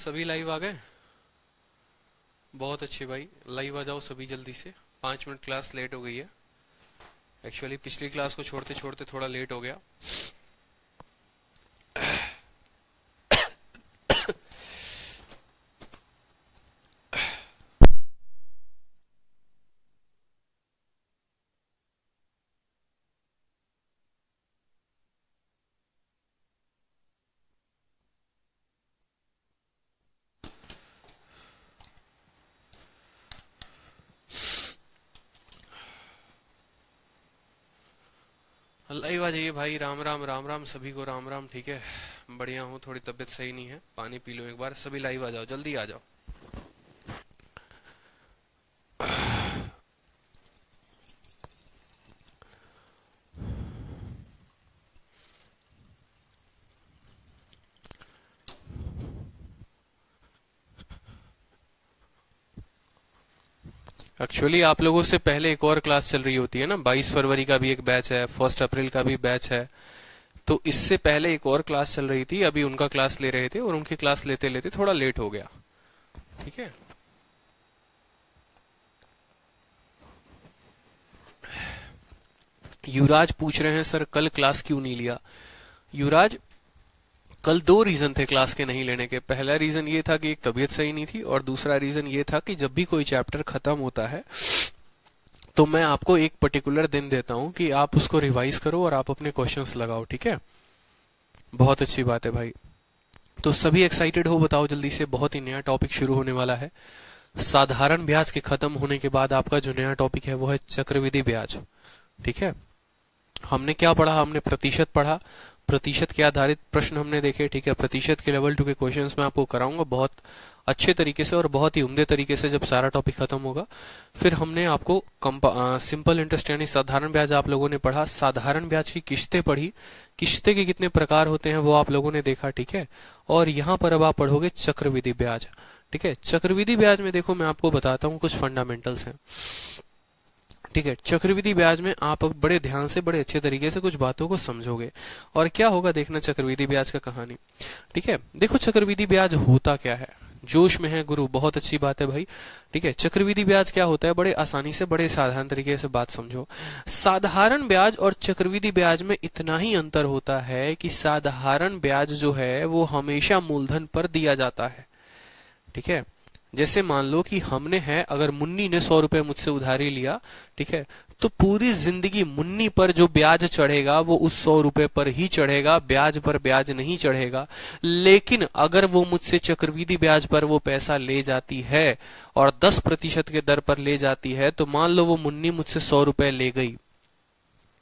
सभी लाइव आ गए। बहुत अच्छे भाई, लाइव आ जाओ सभी जल्दी से। 5 मिनट क्लास लेट हो गई है। एक्चुअली पिछली क्लास को छोड़ते छोड़ते थोड़ा लेट हो गया। लाइव आ जाइए भाई। राम राम राम राम सभी को, राम राम। ठीक है, बढ़िया हूँ, थोड़ी तबीयत सही नहीं है, पानी पी लो एक बार। सभी लाइव आ जाओ, जल्दी आ जाओ। एक्चुअली आप लोगों से पहले एक और क्लास चल रही होती है ना, 22 फरवरी का भी एक बैच है, 1 अप्रैल का भी बैच है। तो इससे पहले एक और क्लास चल रही थी, अभी उनका क्लास ले रहे थे और उनकी क्लास लेते लेते थोड़ा लेट हो गया। ठीक है, युवराज पूछ रहे हैं सर कल क्लास क्यों नहीं लिया। युवराज, कल 2 रीजन थे क्लास के नहीं लेने के। पहला रीजन ये था कि एक तबीयत सही नहीं थी, और दूसरा रीजन ये था कि जब भी कोई चैप्टर खत्म होता है तो मैं आपको एक पर्टिकुलर दिन देता हूं कि आप उसको रिवाइज करो और आप अपने क्वेश्चंस लगाओ। ठीक है, बहुत अच्छी बात है भाई। तो सभी एक्साइटेड हो, बताओ जल्दी से। बहुत ही नया टॉपिक शुरू होने वाला है। साधारण ब्याज के खत्म होने के बाद आपका जो नया टॉपिक है वो है चक्रवृद्धि ब्याज। ठीक है, हमने क्या पढ़ा? हमने प्रतिशत पढ़ा, प्रतिशत के आधारित प्रश्न हमने देखे। ठीक है, प्रतिशत के लेवल 2 के क्वेश्चंस मैं आपको कराऊंगा बहुत अच्छे तरीके से और बहुत ही उम्दे तरीके से जब सारा टॉपिक खत्म होगा। फिर हमने आपको सिंपल इंटरेस्ट यानी साधारण ब्याज आप लोगों ने पढ़ा, साधारण ब्याज की किस्तें पढ़ी, किस्तें के कितने प्रकार होते हैं वो आप लोगों ने देखा। ठीक है, और यहाँ पर अब आप पढ़ोगे चक्रवृद्धि ब्याज। ठीक है, चक्रवृद्धि ब्याज में देखो मैं आपको बताता हूँ कुछ फंडामेंटल्स हैं। ठीक है, चक्रवृद्धि ब्याज में आप बड़े ध्यान से, बड़े अच्छे तरीके से कुछ बातों को समझोगे और क्या होगा देखना चक्रवृद्धि ब्याज का कहानी। ठीक है, देखो चक्रवृद्धि ब्याज होता क्या है। जोश में है गुरु, बहुत अच्छी बात है भाई। ठीक है, चक्रवृद्धि ब्याज क्या होता है, बड़े आसानी से, बड़े साधारण तरीके से बात समझो। साधारण ब्याज और चक्रवृद्धि ब्याज में इतना ही अंतर होता है कि साधारण ब्याज जो है वो हमेशा मूलधन पर दिया जाता है। ठीक है, जैसे मान लो कि हमने है, अगर मुन्नी ने 100 रुपए मुझसे उधारी लिया, ठीक है, तो पूरी जिंदगी मुन्नी पर जो ब्याज चढ़ेगा वो उस 100 रुपए पर ही चढ़ेगा, ब्याज पर ब्याज नहीं चढ़ेगा। लेकिन अगर वो मुझसे चक्रवृद्धि ब्याज पर वो पैसा ले जाती है और 10% के दर पर ले जाती है, तो मान लो वो मुन्नी मुझसे 100 रुपए ले गई,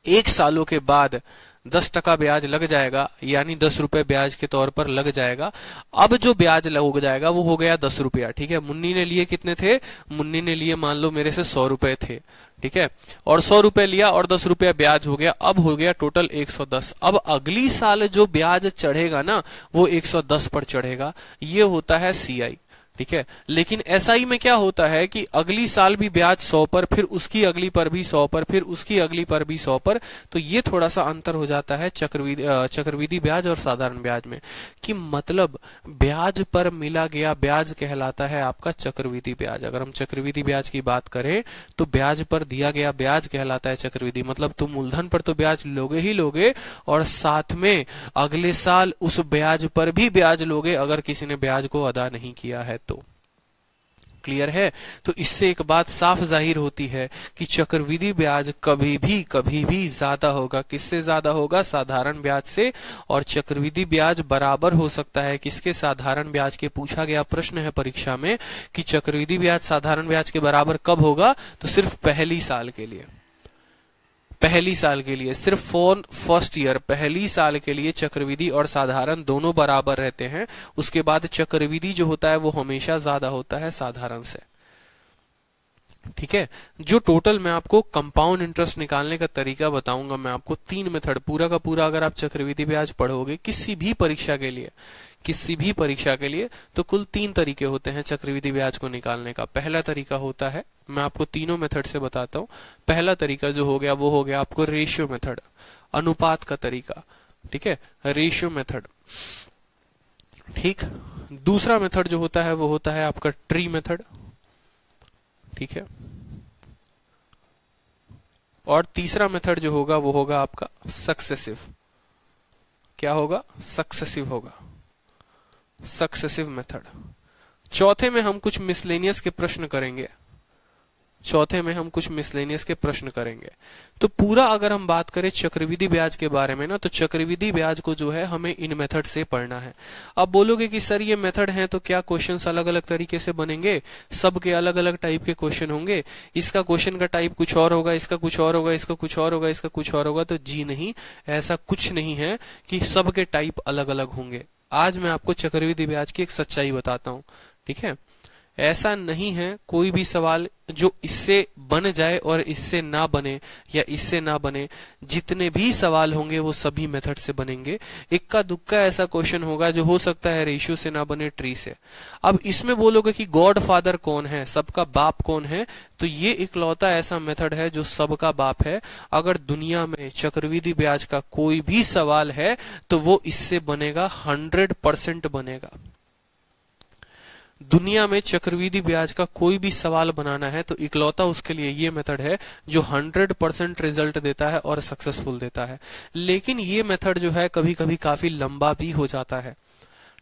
1 सालों के बाद 10% ब्याज लग जाएगा, यानी 10 रुपए ब्याज के तौर पर लग जाएगा। अब जो ब्याज लग जाएगा वो हो गया 10 रुपया। ठीक है, मुन्नी ने लिए कितने थे? मुन्नी ने लिए मान लो मेरे से 100 रुपए थे। ठीक है, और 100 रुपए लिया और 10 रुपया ब्याज हो गया, अब हो गया टोटल 110। अब अगली साल जो ब्याज चढ़ेगा ना वो 110 पर चढ़ेगा। ये होता है सीआई। ठीक है, लेकिन एसआई में क्या होता है कि अगली साल भी ब्याज 100 पर, फिर उसकी अगली पर भी 100 पर, फिर उसकी अगली पर भी 100 पर। तो ये थोड़ा सा अंतर हो जाता है चक्रवृद्धि ब्याज और साधारण ब्याज में, कि मतलब ब्याज पर मिला गया ब्याज कहलाता है आपका चक्रवृद्धि ब्याज। अगर हम चक्रवृद्धि ब्याज की बात करें तो ब्याज पर दिया गया ब्याज कहलाता है चक्रवृद्धि। मतलब तुम मूलधन पर तो ब्याज लोगे ही लोगे और साथ में अगले साल उस ब्याज पर भी ब्याज लोगे अगर किसी ने ब्याज को अदा नहीं किया है तो। क्लियर है? तो इससे एक बात साफ जाहिर होती है कि चक्रवृद्धि ब्याज कभी भी ज्यादा होगा। किससे ज्यादा होगा? साधारण ब्याज से। और चक्रवृद्धि ब्याज बराबर हो सकता है किसके? साधारण ब्याज के। पूछा गया प्रश्न है परीक्षा में कि चक्रवृद्धि ब्याज साधारण ब्याज के बराबर कब होगा, तो सिर्फ पहली साल के लिए। पहली साल के लिए, सिर्फ फॉर फर्स्ट ईयर, पहली साल के लिए चक्रवृद्धि और साधारण दोनों बराबर रहते हैं। उसके बाद चक्रवृद्धि जो होता है वो हमेशा ज्यादा होता है साधारण से। ठीक है, जो टोटल मैं आपको कंपाउंड इंटरेस्ट निकालने का तरीका बताऊंगा मैं आपको, 3 मेथड पूरा का पूरा अगर आप चक्रवृद्धि ब्याज पढ़ोगे किसी भी परीक्षा के लिए, किसी भी परीक्षा के लिए, तो कुल 3 तरीके होते हैं चक्रवृद्धि ब्याज को निकालने का। पहला तरीका होता है, मैं आपको तीनों मेथड से बताता हूं। पहला तरीका जो हो गया वो हो गया आपको रेशियो मेथड, अनुपात का तरीका। ठीक है, रेशियो मेथड। ठीक, दूसरा मेथड जो होता है वो होता है आपका ट्री मेथड, ठीक है। और तीसरा मेथड जो होगा वो होगा आपका सक्सेसिव। क्या होगा? सक्सेसिव होगा, सक्सेसिव मेथड। चौथे में हम कुछ मिसलेनियस के प्रश्न करेंगे, चौथे में हम कुछ मिसलेनियस के प्रश्न करेंगे। तो पूरा अगर हम बात करें चक्रवृद्धि ब्याज के बारे में ना, तो चक्रवृद्धि ब्याज को जो है हमें इन मेथड से पढ़ना है। अब बोलोगे कि सर ये मेथड हैं तो क्या क्वेश्चंस अलग अलग तरीके से बनेंगे, सबके अलग अलग टाइप के क्वेश्चन होंगे, इसका क्वेश्चन का टाइप कुछ और होगा, इसका कुछ और होगा, इसका कुछ और होगा, इसका कुछ और होगा। तो जी नहीं, ऐसा कुछ नहीं है कि सबके टाइप अलग अलग होंगे। आज मैं आपको चक्रवृद्धि ब्याज की एक सच्चाई बताता हूं, ठीक है। ऐसा नहीं है कोई भी सवाल जो इससे बन जाए और इससे ना बने या इससे ना बने। जितने भी सवाल होंगे वो सभी मेथड से बनेंगे। इक्का दुक्का ऐसा क्वेश्चन होगा जो हो सकता है रेशियो से ना बने, ट्री से। अब इसमें बोलोगे कि गॉड फादर कौन है, सबका बाप कौन है, तो ये इकलौता ऐसा मेथड है जो सबका बाप है। अगर दुनिया में चक्रवृद्धि ब्याज का कोई भी सवाल है तो वो इससे बनेगा, 100% बनेगा। दुनिया में चक्रवृद्धि ब्याज का कोई भी सवाल बनाना है तो इकलौता उसके लिए ये मेथड है जो 100% रिजल्ट देता है और सक्सेसफुल देता है। लेकिन ये मेथड जो है कभी कभी काफी लंबा भी हो जाता है,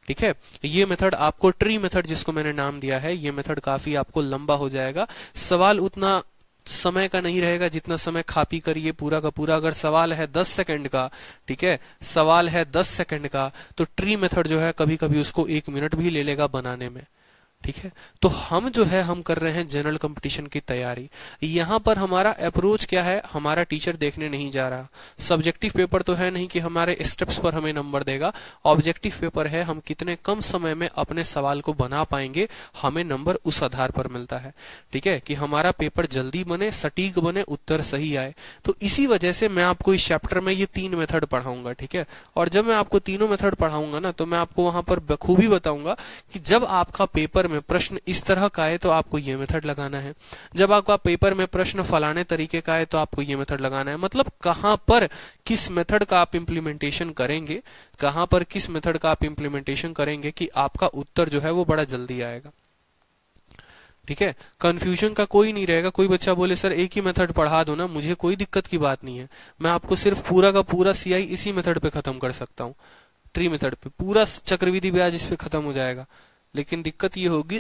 ठीक है। ये मेथड आपको ट्री मेथड जिसको मैंने नाम दिया है, ये मेथड काफी आपको लंबा हो जाएगा। सवाल उतना समय का नहीं रहेगा जितना समय खा पी करिए पूरा का पूरा। अगर सवाल है 10 सेकंड का, ठीक है, सवाल है 10 सेकंड का, तो ट्री मेथड जो है कभी कभी उसको 1 मिनट भी ले लेगा बनाने में, ठीक है। तो हम जो है हम कर रहे हैं जनरल कंपटीशन की तैयारी। यहां पर हमारा अप्रोच क्या है, हमारा टीचर देखने नहीं जा रहा। सब्जेक्टिव पेपर तो है नहीं कि हमारे स्टेप्स पर हमें नंबर देगा। ऑब्जेक्टिव पेपर है, हम कितने कम समय में अपने सवाल को बना पाएंगे, हमें नंबर उस आधार पर मिलता है, ठीक है। कि हमारा पेपर जल्दी बने, सटीक बने, उत्तर सही आए। तो इसी वजह से मैं आपको इस चैप्टर में ये 3 मेथड पढ़ाऊंगा, ठीक है। और जब मैं आपको तीनों मेथड पढ़ाऊंगा ना, तो मैं आपको वहां पर बखूबी बताऊंगा कि जब आपका पेपर में प्रश्न इस तरह का है तो आपको ये मेथड लगाना है, जब आपका पेपर में प्रश्न फलाने तरीके का है तो आपको ये मेथड लगाना है। मतलब कहां पर किस मेथड का आप इंप्लीमेंटेशन करेंगे, कहां पर किस मेथड का आप इंप्लीमेंटेशन करेंगे कि आपका उत्तर जो है वो बड़ा जल्दी आएगा, ठीक है। कंफ्यूजन का कोई नहीं रहेगा। कोई बच्चा बोले सर एक ही मेथड पढ़ा दो ना, मुझे कोई दिक्कत की बात नहीं है। मैं आपको सिर्फ पूरा का पूरा सीआई इसी मेथड पे खत्म कर सकता हूँ, ट्री मेथड पे। पूरा चक्रवृद्धि ब्याज इस पे खत्म हो जाएगा। लेकिन दिक्कत ये होगी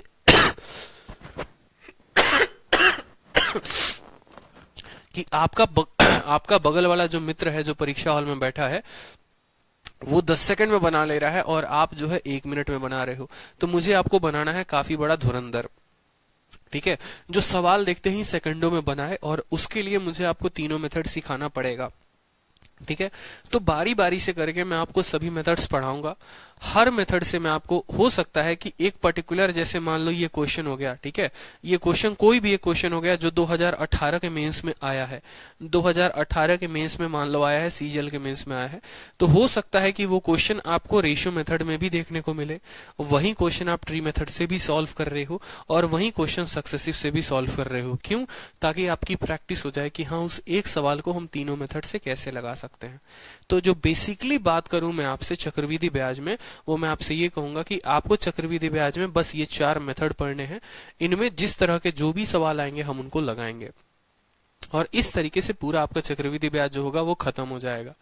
कि आपका बगल वाला जो मित्र है जो परीक्षा हॉल में बैठा है वो 10 सेकंड में बना ले रहा है और आप जो है 1 मिनट में बना रहे हो। तो मुझे आपको बनाना है काफी बड़ा धुरंधर, ठीक है, जो सवाल देखते ही सेकंडों में बनाए। और उसके लिए मुझे आपको तीनों मेथड सिखाना पड़ेगा, ठीक है। तो बारी बारी से करके मैं आपको सभी मेथड्स पढ़ाऊंगा। हर मेथड से मैं आपको, हो सकता है कि एक पर्टिकुलर, जैसे मान लो ये क्वेश्चन हो गया, ठीक है, ये क्वेश्चन कोई भी एक क्वेश्चन हो गया जो 2018 के मेंस में आया है, 2018 के मेंस में मान लो आया है, सीजीएल के मेंस में आया है। तो हो सकता है कि वो क्वेश्चन आपको रेशियो मेथड में भी देखने को मिले, वही क्वेश्चन आप ट्री मेथड से भी सॉल्व कर रहे हो और वही क्वेश्चन सक्सेसिव से भी सॉल्व कर रहे हो। क्यों? ताकि आपकी प्रैक्टिस हो जाए कि हाँ उस एक सवाल को हम तीनों मेथड से कैसे लगा सकते हैं। तो जो बेसिकली बात करूं मैं आपसे चक्रवृद्धि ब्याज में, वो मैं आपसे ये कहूंगा कि आपको चक्रवृद्धि ब्याज में बस ये 4 मेथड पढ़ने हैं। इनमें जिस तरह के जो भी सवाल आएंगे हम उनको लगाएंगे और इस तरीके से पूरा आपका चक्रवृद्धि ब्याज जो होगा वो खत्म हो जाएगा,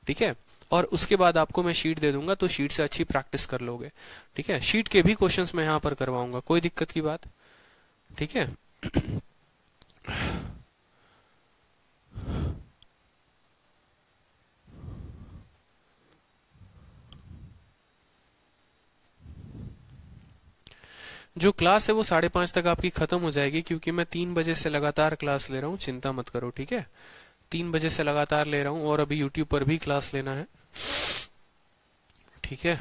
ठीक है। और उसके बाद आपको मैं शीट दे दूंगा, तो शीट से अच्छी प्रैक्टिस कर लोगे, ठीक है। शीट के भी क्वेश्चंस मैं यहाँ पर करवाऊंगा, कोई दिक्कत की बात, ठीक है। जो क्लास है वो 5:30 तक आपकी खत्म हो जाएगी, क्योंकि मैं 3 बजे से लगातार क्लास ले रहा हूँ, चिंता मत करो, ठीक है। 3 बजे से लगातार ले रहा हूँ और अभी यूट्यूब पर भी क्लास लेना है, ठीक है।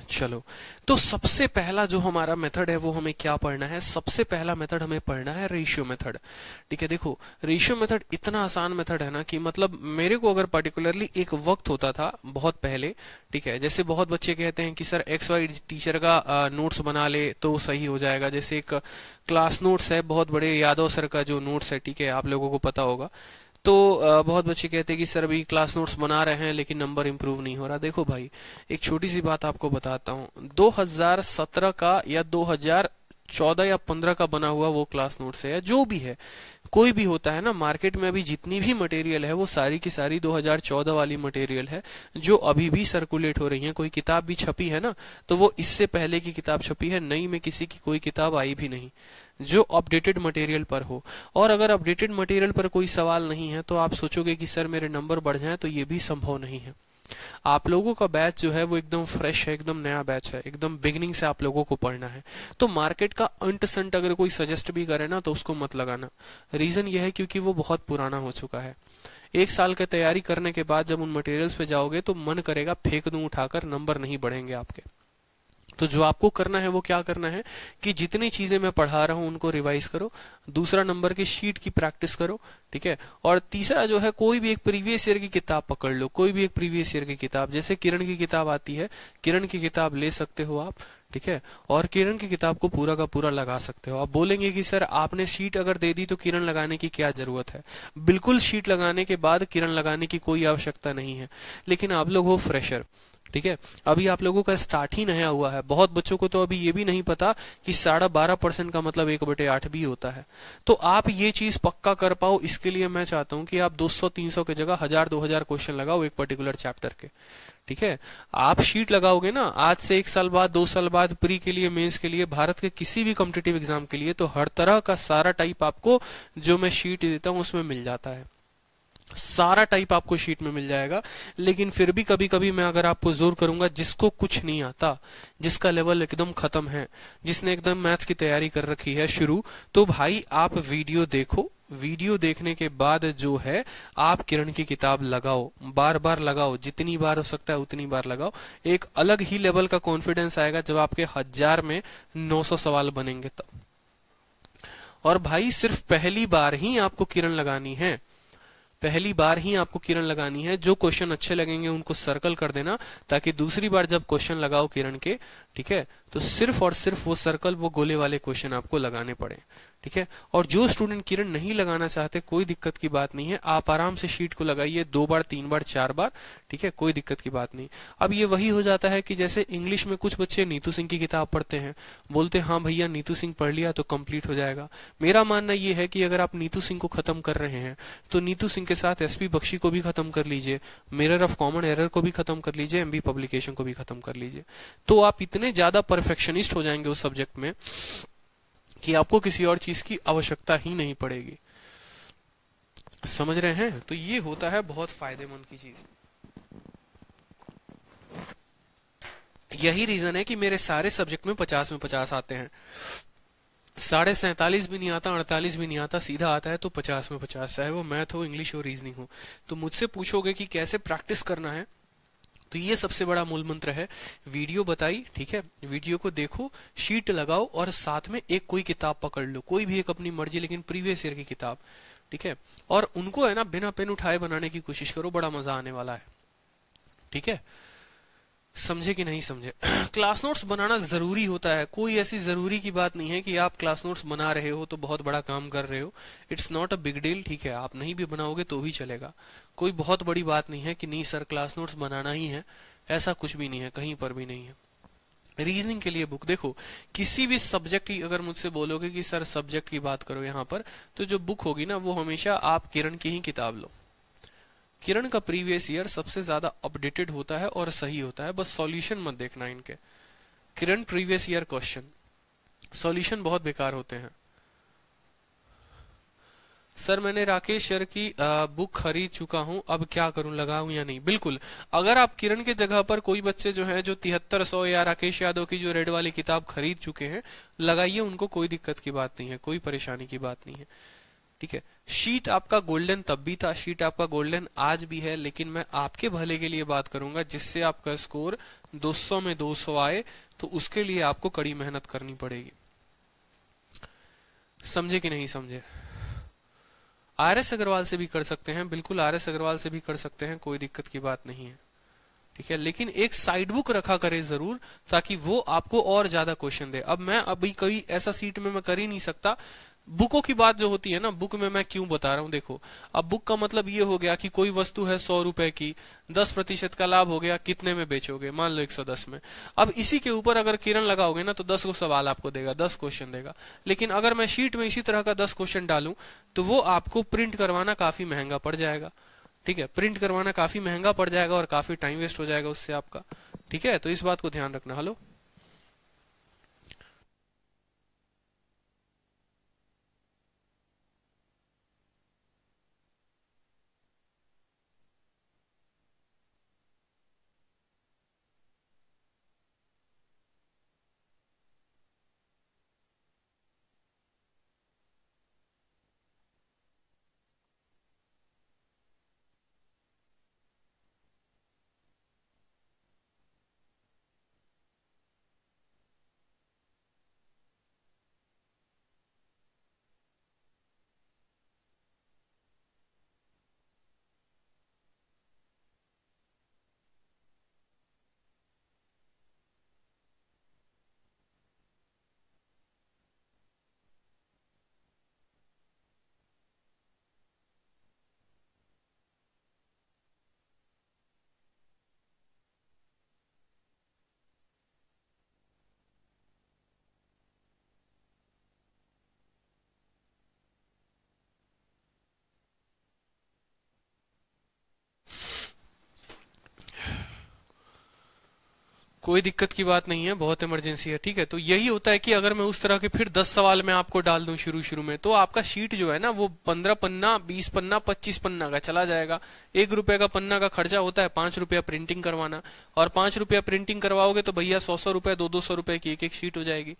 चलो, तो सबसे पहला जो हमारा मेथड है वो हमें क्या पढ़ना है? सबसे पहला मेथड हमें पढ़ना है रेशियो मेथड, ठीक है। देखो, रेशियो मेथड इतना आसान मेथड है ना कि मतलब मेरे को अगर पर्टिकुलरली एक वक्त होता था बहुत पहले, ठीक है, जैसे बहुत बच्चे कहते हैं कि सर XY टीचर का नोट्स बना ले तो सही हो जाएगा। जैसे एक क्लास नोट्स है, बहुत बड़े यादव सर का जो नोट्स है, ठीक है, आप लोगों को पता होगा। तो बहुत बच्चे कहते हैं कि सर अभी क्लास नोट्स बना रहे हैं लेकिन नंबर इंप्रूव नहीं हो रहा। देखो भाई, एक छोटी सी बात आपको बताता हूँ। 2017 का या 2014 या 15 का बना हुआ वो क्लास नोट्स है या जो भी है, कोई भी होता है ना, मार्केट में अभी जितनी भी मटेरियल है वो सारी की सारी 2014 वाली मटेरियल है जो अभी भी सर्कुलेट हो रही है। कोई किताब भी छपी है ना तो वो इससे पहले की किताब छपी है, नई में किसी की कोई किताब आई भी नहीं जो अपडेटेड मटेरियल पर हो। और अगर अपडेटेड मटेरियल पर कोई सवाल नहीं है तो आप सोचोगे कि सर मेरे नंबर बढ़ जाएं, तो ये भी संभव नहीं है। आप लोगों का बैच जो है वो एकदम फ्रेश है, एकदम नया बैच है, एकदम बिगिनिंग से आप लोगों को पढ़ना है। तो मार्केट का अंट संट अगर कोई सजेस्ट भी करे ना तो उसको मत लगाना। रीजन ये है क्योंकि वो बहुत पुराना हो चुका है। 1 साल की तैयारी करने के बाद जब उन मटेरियल्स पे जाओगे तो मन करेगा फेंक दूं उठाकर, नंबर नहीं बढ़ेंगे आपके। तो जो आपको करना है वो क्या करना है कि जितनी चीजें मैं पढ़ा रहा हूं उनको रिवाइज करो। दूसरा नंबर की शीट की प्रैक्टिस करो, ठीक है। और तीसरा जो है, कोई भी एक प्रीवियस ईयर की किताब पकड़ लो, कोई भी एक प्रीवियस ईयर की किताब, जैसे किरण की किताब आती है, किरण की किताब ले सकते हो आप, ठीक है। और किरण की किताब को पूरा का पूरा लगा सकते हो। आप बोलेंगे कि सर आपने शीट अगर दे दी तो किरण लगाने की क्या जरूरत है। बिल्कुल शीट लगाने के बाद किरण लगाने की कोई आवश्यकता नहीं है। लेकिन आप लोग हो फ्रेशर, ठीक है, अभी आप लोगों का स्टार्ट ही नया हुआ है। बहुत बच्चों को तो अभी ये भी नहीं पता कि 12.5% का मतलब 1/8 भी होता है। तो आप ये चीज पक्का कर पाओ, इसके लिए मैं चाहता हूं कि आप 200-300 की जगह 1000-2000 क्वेश्चन लगाओ एक पर्टिकुलर चैप्टर के, ठीक है। आप शीट लगाओगे ना आज से 1 साल बाद, 2 साल बाद, प्री के लिए, मेंस के लिए, भारत के किसी भी कॉम्पिटिटिव एग्जाम के लिए, तो हर तरह का सारा टाइप आपको जो मैं शीट देता हूं उसमें मिल जाता है। सारा टाइप आपको शीट में मिल जाएगा। लेकिन फिर भी कभी कभी मैं अगर आपको जोर करूंगा, जिसको कुछ नहीं आता, जिसका लेवल एकदम खत्म है, जिसने एकदम मैथ्स की तैयारी कर रखी है शुरू, तो भाई आप वीडियो देखो। वीडियो देखने के बाद जो है आप किरण की किताब लगाओ, बार बार लगाओ, जितनी बार हो सकता है उतनी बार लगाओ। एक अलग ही लेवल का कॉन्फिडेंस आएगा जब आपके 1000 में 900 सवाल बनेंगे तब। और भाई सिर्फ पहली बार ही आपको किरण लगानी है, पहली बार ही आपको किरण लगानी है। जो क्वेश्चन अच्छे लगेंगे उनको सर्कल कर देना, ताकि दूसरी बार जब क्वेश्चन लगाओ किरण के, ठीक है, तो सिर्फ और सिर्फ वो सर्कल, वो गोले वाले क्वेश्चन आपको लगाने पड़े, ठीक है। और जो स्टूडेंट किरण नहीं लगाना चाहते, कोई दिक्कत की बात नहीं है, आप आराम से शीट को लगाइए 2 बार, 3 बार, 4 बार, ठीक है, कोई दिक्कत की बात नहीं। अब ये वही हो जाता है कि जैसे इंग्लिश में कुछ बच्चे नीतू सिंह की किताब पढ़ते हैं, बोलते हाँ भैया नीतू सिंह पढ़ लिया तो कंप्लीट हो जाएगा। मेरा मानना ये है कि अगर आप नीतू सिंह को खत्म कर रहे हैं तो नीतू सिंह के साथ एसपी बख्शी को भी खत्म कर लीजिए, मिरर ऑफ कॉमन एरर को भी खत्म कर लीजिए, एमबी पब्लिकेशन को भी खत्म कर लीजिए। तो आप इतने ज्यादा परफेक्शनिस्ट हो जाएंगे उस सब्जेक्ट में कि आपको किसी और चीज की आवश्यकता ही नहीं पड़ेगी। समझ रहे हैं? तो ये होता है बहुत फायदेमंद की चीज। यही रीजन है कि मेरे सारे सब्जेक्ट में 50 में 50 आते हैं। 47.5 भी नहीं आता, 48 भी नहीं आता, सीधा आता है तो 50 में 50, चाहे वो मैथ हो, इंग्लिश हो, रीजनिंग हो। तो मुझसे पूछोगे कि कैसे प्रैक्टिस करना है, तो ये सबसे बड़ा मूल मंत्र है। वीडियो बताई, ठीक है, वीडियो को देखो, शीट लगाओ और साथ में एक कोई किताब पकड़ लो, कोई भी एक अपनी मर्जी, लेकिन प्रीवियस ईयर की किताब, ठीक है। और उनको है ना बिना पेन उठाए बनाने की कोशिश करो, बड़ा मजा आने वाला है, ठीक है। समझे कि नहीं समझे? क्लास नोट्स बनाना जरूरी होता है, कोई ऐसी जरूरी की बात नहीं है कि आप क्लास नोट्स बना रहे हो तो बहुत बड़ा काम कर रहे हो। It's not a big deal, ठीक है। आप नहीं भी बनाओगे तो भी चलेगा, कोई बहुत बड़ी बात नहीं है कि नहीं सर क्लास नोट्स बनाना ही है, ऐसा कुछ भी नहीं है, कहीं पर भी नहीं है। रीजनिंग के लिए बुक देखो, किसी भी सब्जेक्ट की अगर मुझसे बोलोगे कि सर सब्जेक्ट की बात करो यहाँ पर, तो जो बुक होगी ना वो हमेशा आप किरण की ही किताब लो। किरण का प्रीवियस ईयर सबसे ज्यादा अपडेटेड होता है और सही होता है, बस सॉल्यूशन मत देखना इनके। किरण प्रीवियस ईयर क्वेश्चन, सॉल्यूशन बहुत बेकार होते हैं। सर मैंने राकेश सर की बुक खरीद चुका हूं, अब क्या करूं, लगाऊं या नहीं? बिल्कुल, अगर आप किरण के जगह पर कोई बच्चे जो हैं जो 7300 या राकेश यादव की जो रेड वाली किताब खरीद चुके हैं, लगाइए उनको, कोई दिक्कत की बात नहीं है, कोई परेशानी की बात नहीं है, ठीक है। शीट आपका गोल्डन तब भी था, शीट आपका गोल्डन आज भी है, लेकिन मैं आपके भले के लिए बात करूंगा, जिससे आपका स्कोर 200 में 200 आए, तो उसके लिए आपको कड़ी मेहनत करनी पड़ेगी। समझे कि नहीं समझे? आरएस अग्रवाल से भी कर सकते हैं, बिल्कुल आरएस अग्रवाल से भी कर सकते हैं, कोई दिक्कत की बात नहीं है, ठीक है। लेकिन एक साइड बुक रखा करे जरूर, ताकि वो आपको और ज्यादा क्वेश्चन दे। अब मैं अभी कोई ऐसा सीट में मैं कर ही नहीं सकता बुकों की बात जो होती है ना, बुक में मैं क्यों बता रहा हूं, देखो अब बुक का मतलब ये हो गया कि कोई वस्तु है 100 रुपए की, 10% का लाभ हो गया, कितने में बेचोगे, मान लो 110 में। अब इसी के ऊपर अगर किरण लगाओगे ना तो 10 को सवाल आपको देगा, 10 क्वेश्चन देगा। लेकिन अगर मैं शीट में इसी तरह का 10 क्वेश्चन डालूं तो वो आपको प्रिंट करवाना काफी महंगा पड़ जाएगा। ठीक है, प्रिंट करवाना काफी महंगा पड़ जाएगा और काफी टाइम वेस्ट हो जाएगा उससे आपका। ठीक है, तो इस बात को ध्यान रखना। हेलो, कोई दिक्कत की बात नहीं है, बहुत इमरजेंसी है। ठीक है, तो यही होता है कि अगर मैं उस तरह के फिर 10 सवाल मैं आपको डाल दूं शुरू शुरू में, तो आपका शीट जो है ना वो 15 पन्ना, 20 पन्ना, 25 पन्ना का चला जाएगा। 1 रुपए का पन्ना का खर्चा होता है, 5 रुपया प्रिंटिंग करवाना, और 5 रुपया प्रिंटिंग करवाओगे तो भैया 100-100 रुपए, 200-200 रुपए की एक एक शीट हो जाएगी।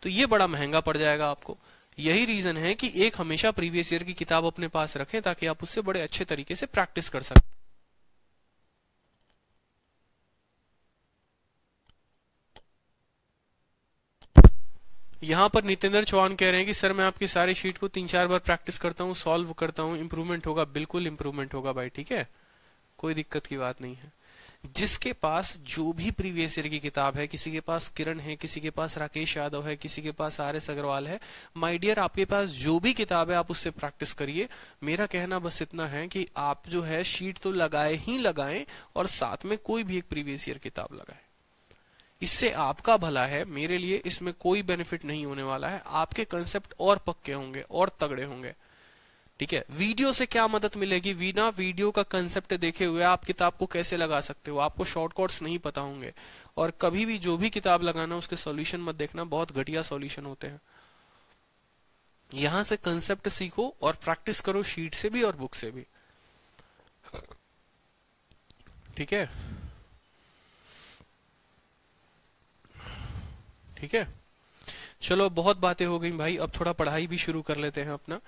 तो ये बड़ा महंगा पड़ जाएगा आपको। यही रीजन है कि एक हमेशा प्रीवियस ईयर की किताब अपने पास रखें ताकि आप उससे बड़े अच्छे तरीके से प्रैक्टिस कर सकें। यहाँ पर नितेंद्र चौहान कह रहे हैं कि सर मैं आपकी सारी शीट को 3-4 बार प्रैक्टिस करता हूँ, सॉल्व करता हूँ, इंप्रूवमेंट होगा। बिल्कुल इंप्रूवमेंट होगा भाई, ठीक है, कोई दिक्कत की बात नहीं है। जिसके पास जो भी प्रीवियस ईयर की किताब है, किसी के पास किरण है, किसी के पास राकेश यादव है, किसी के पास आर एस अग्रवाल है, माय डियर आपके पास जो भी किताब है आप उससे प्रैक्टिस करिए। मेरा कहना बस इतना है कि आप जो है शीट तो लगाए ही लगाएं और साथ में कोई भी एक प्रीवियस ईयर किताब लगाएं। इससे आपका भला है, मेरे लिए इसमें कोई बेनिफिट नहीं होने वाला है। आपके कंसेप्ट और पक्के होंगे और तगड़े होंगे। ठीक है, वीडियो से क्या मदद मिलेगी, बिना वीडियो का कंसेप्ट देखे हुए आप किताब को कैसे लगा सकते हो, आपको शॉर्टकट्स नहीं पता होंगे। और कभी भी जो भी किताब लगाना उसके सॉल्यूशन मत देखना, बहुत घटिया सॉल्यूशन होते हैं। यहां से कंसेप्ट सीखो और प्रैक्टिस करो, शीट से भी और बुक से भी। ठीक है, ठीक है, चलो बहुत बातें हो गई भाई, अब थोड़ा पढ़ाई भी शुरू कर लेते हैं अपना।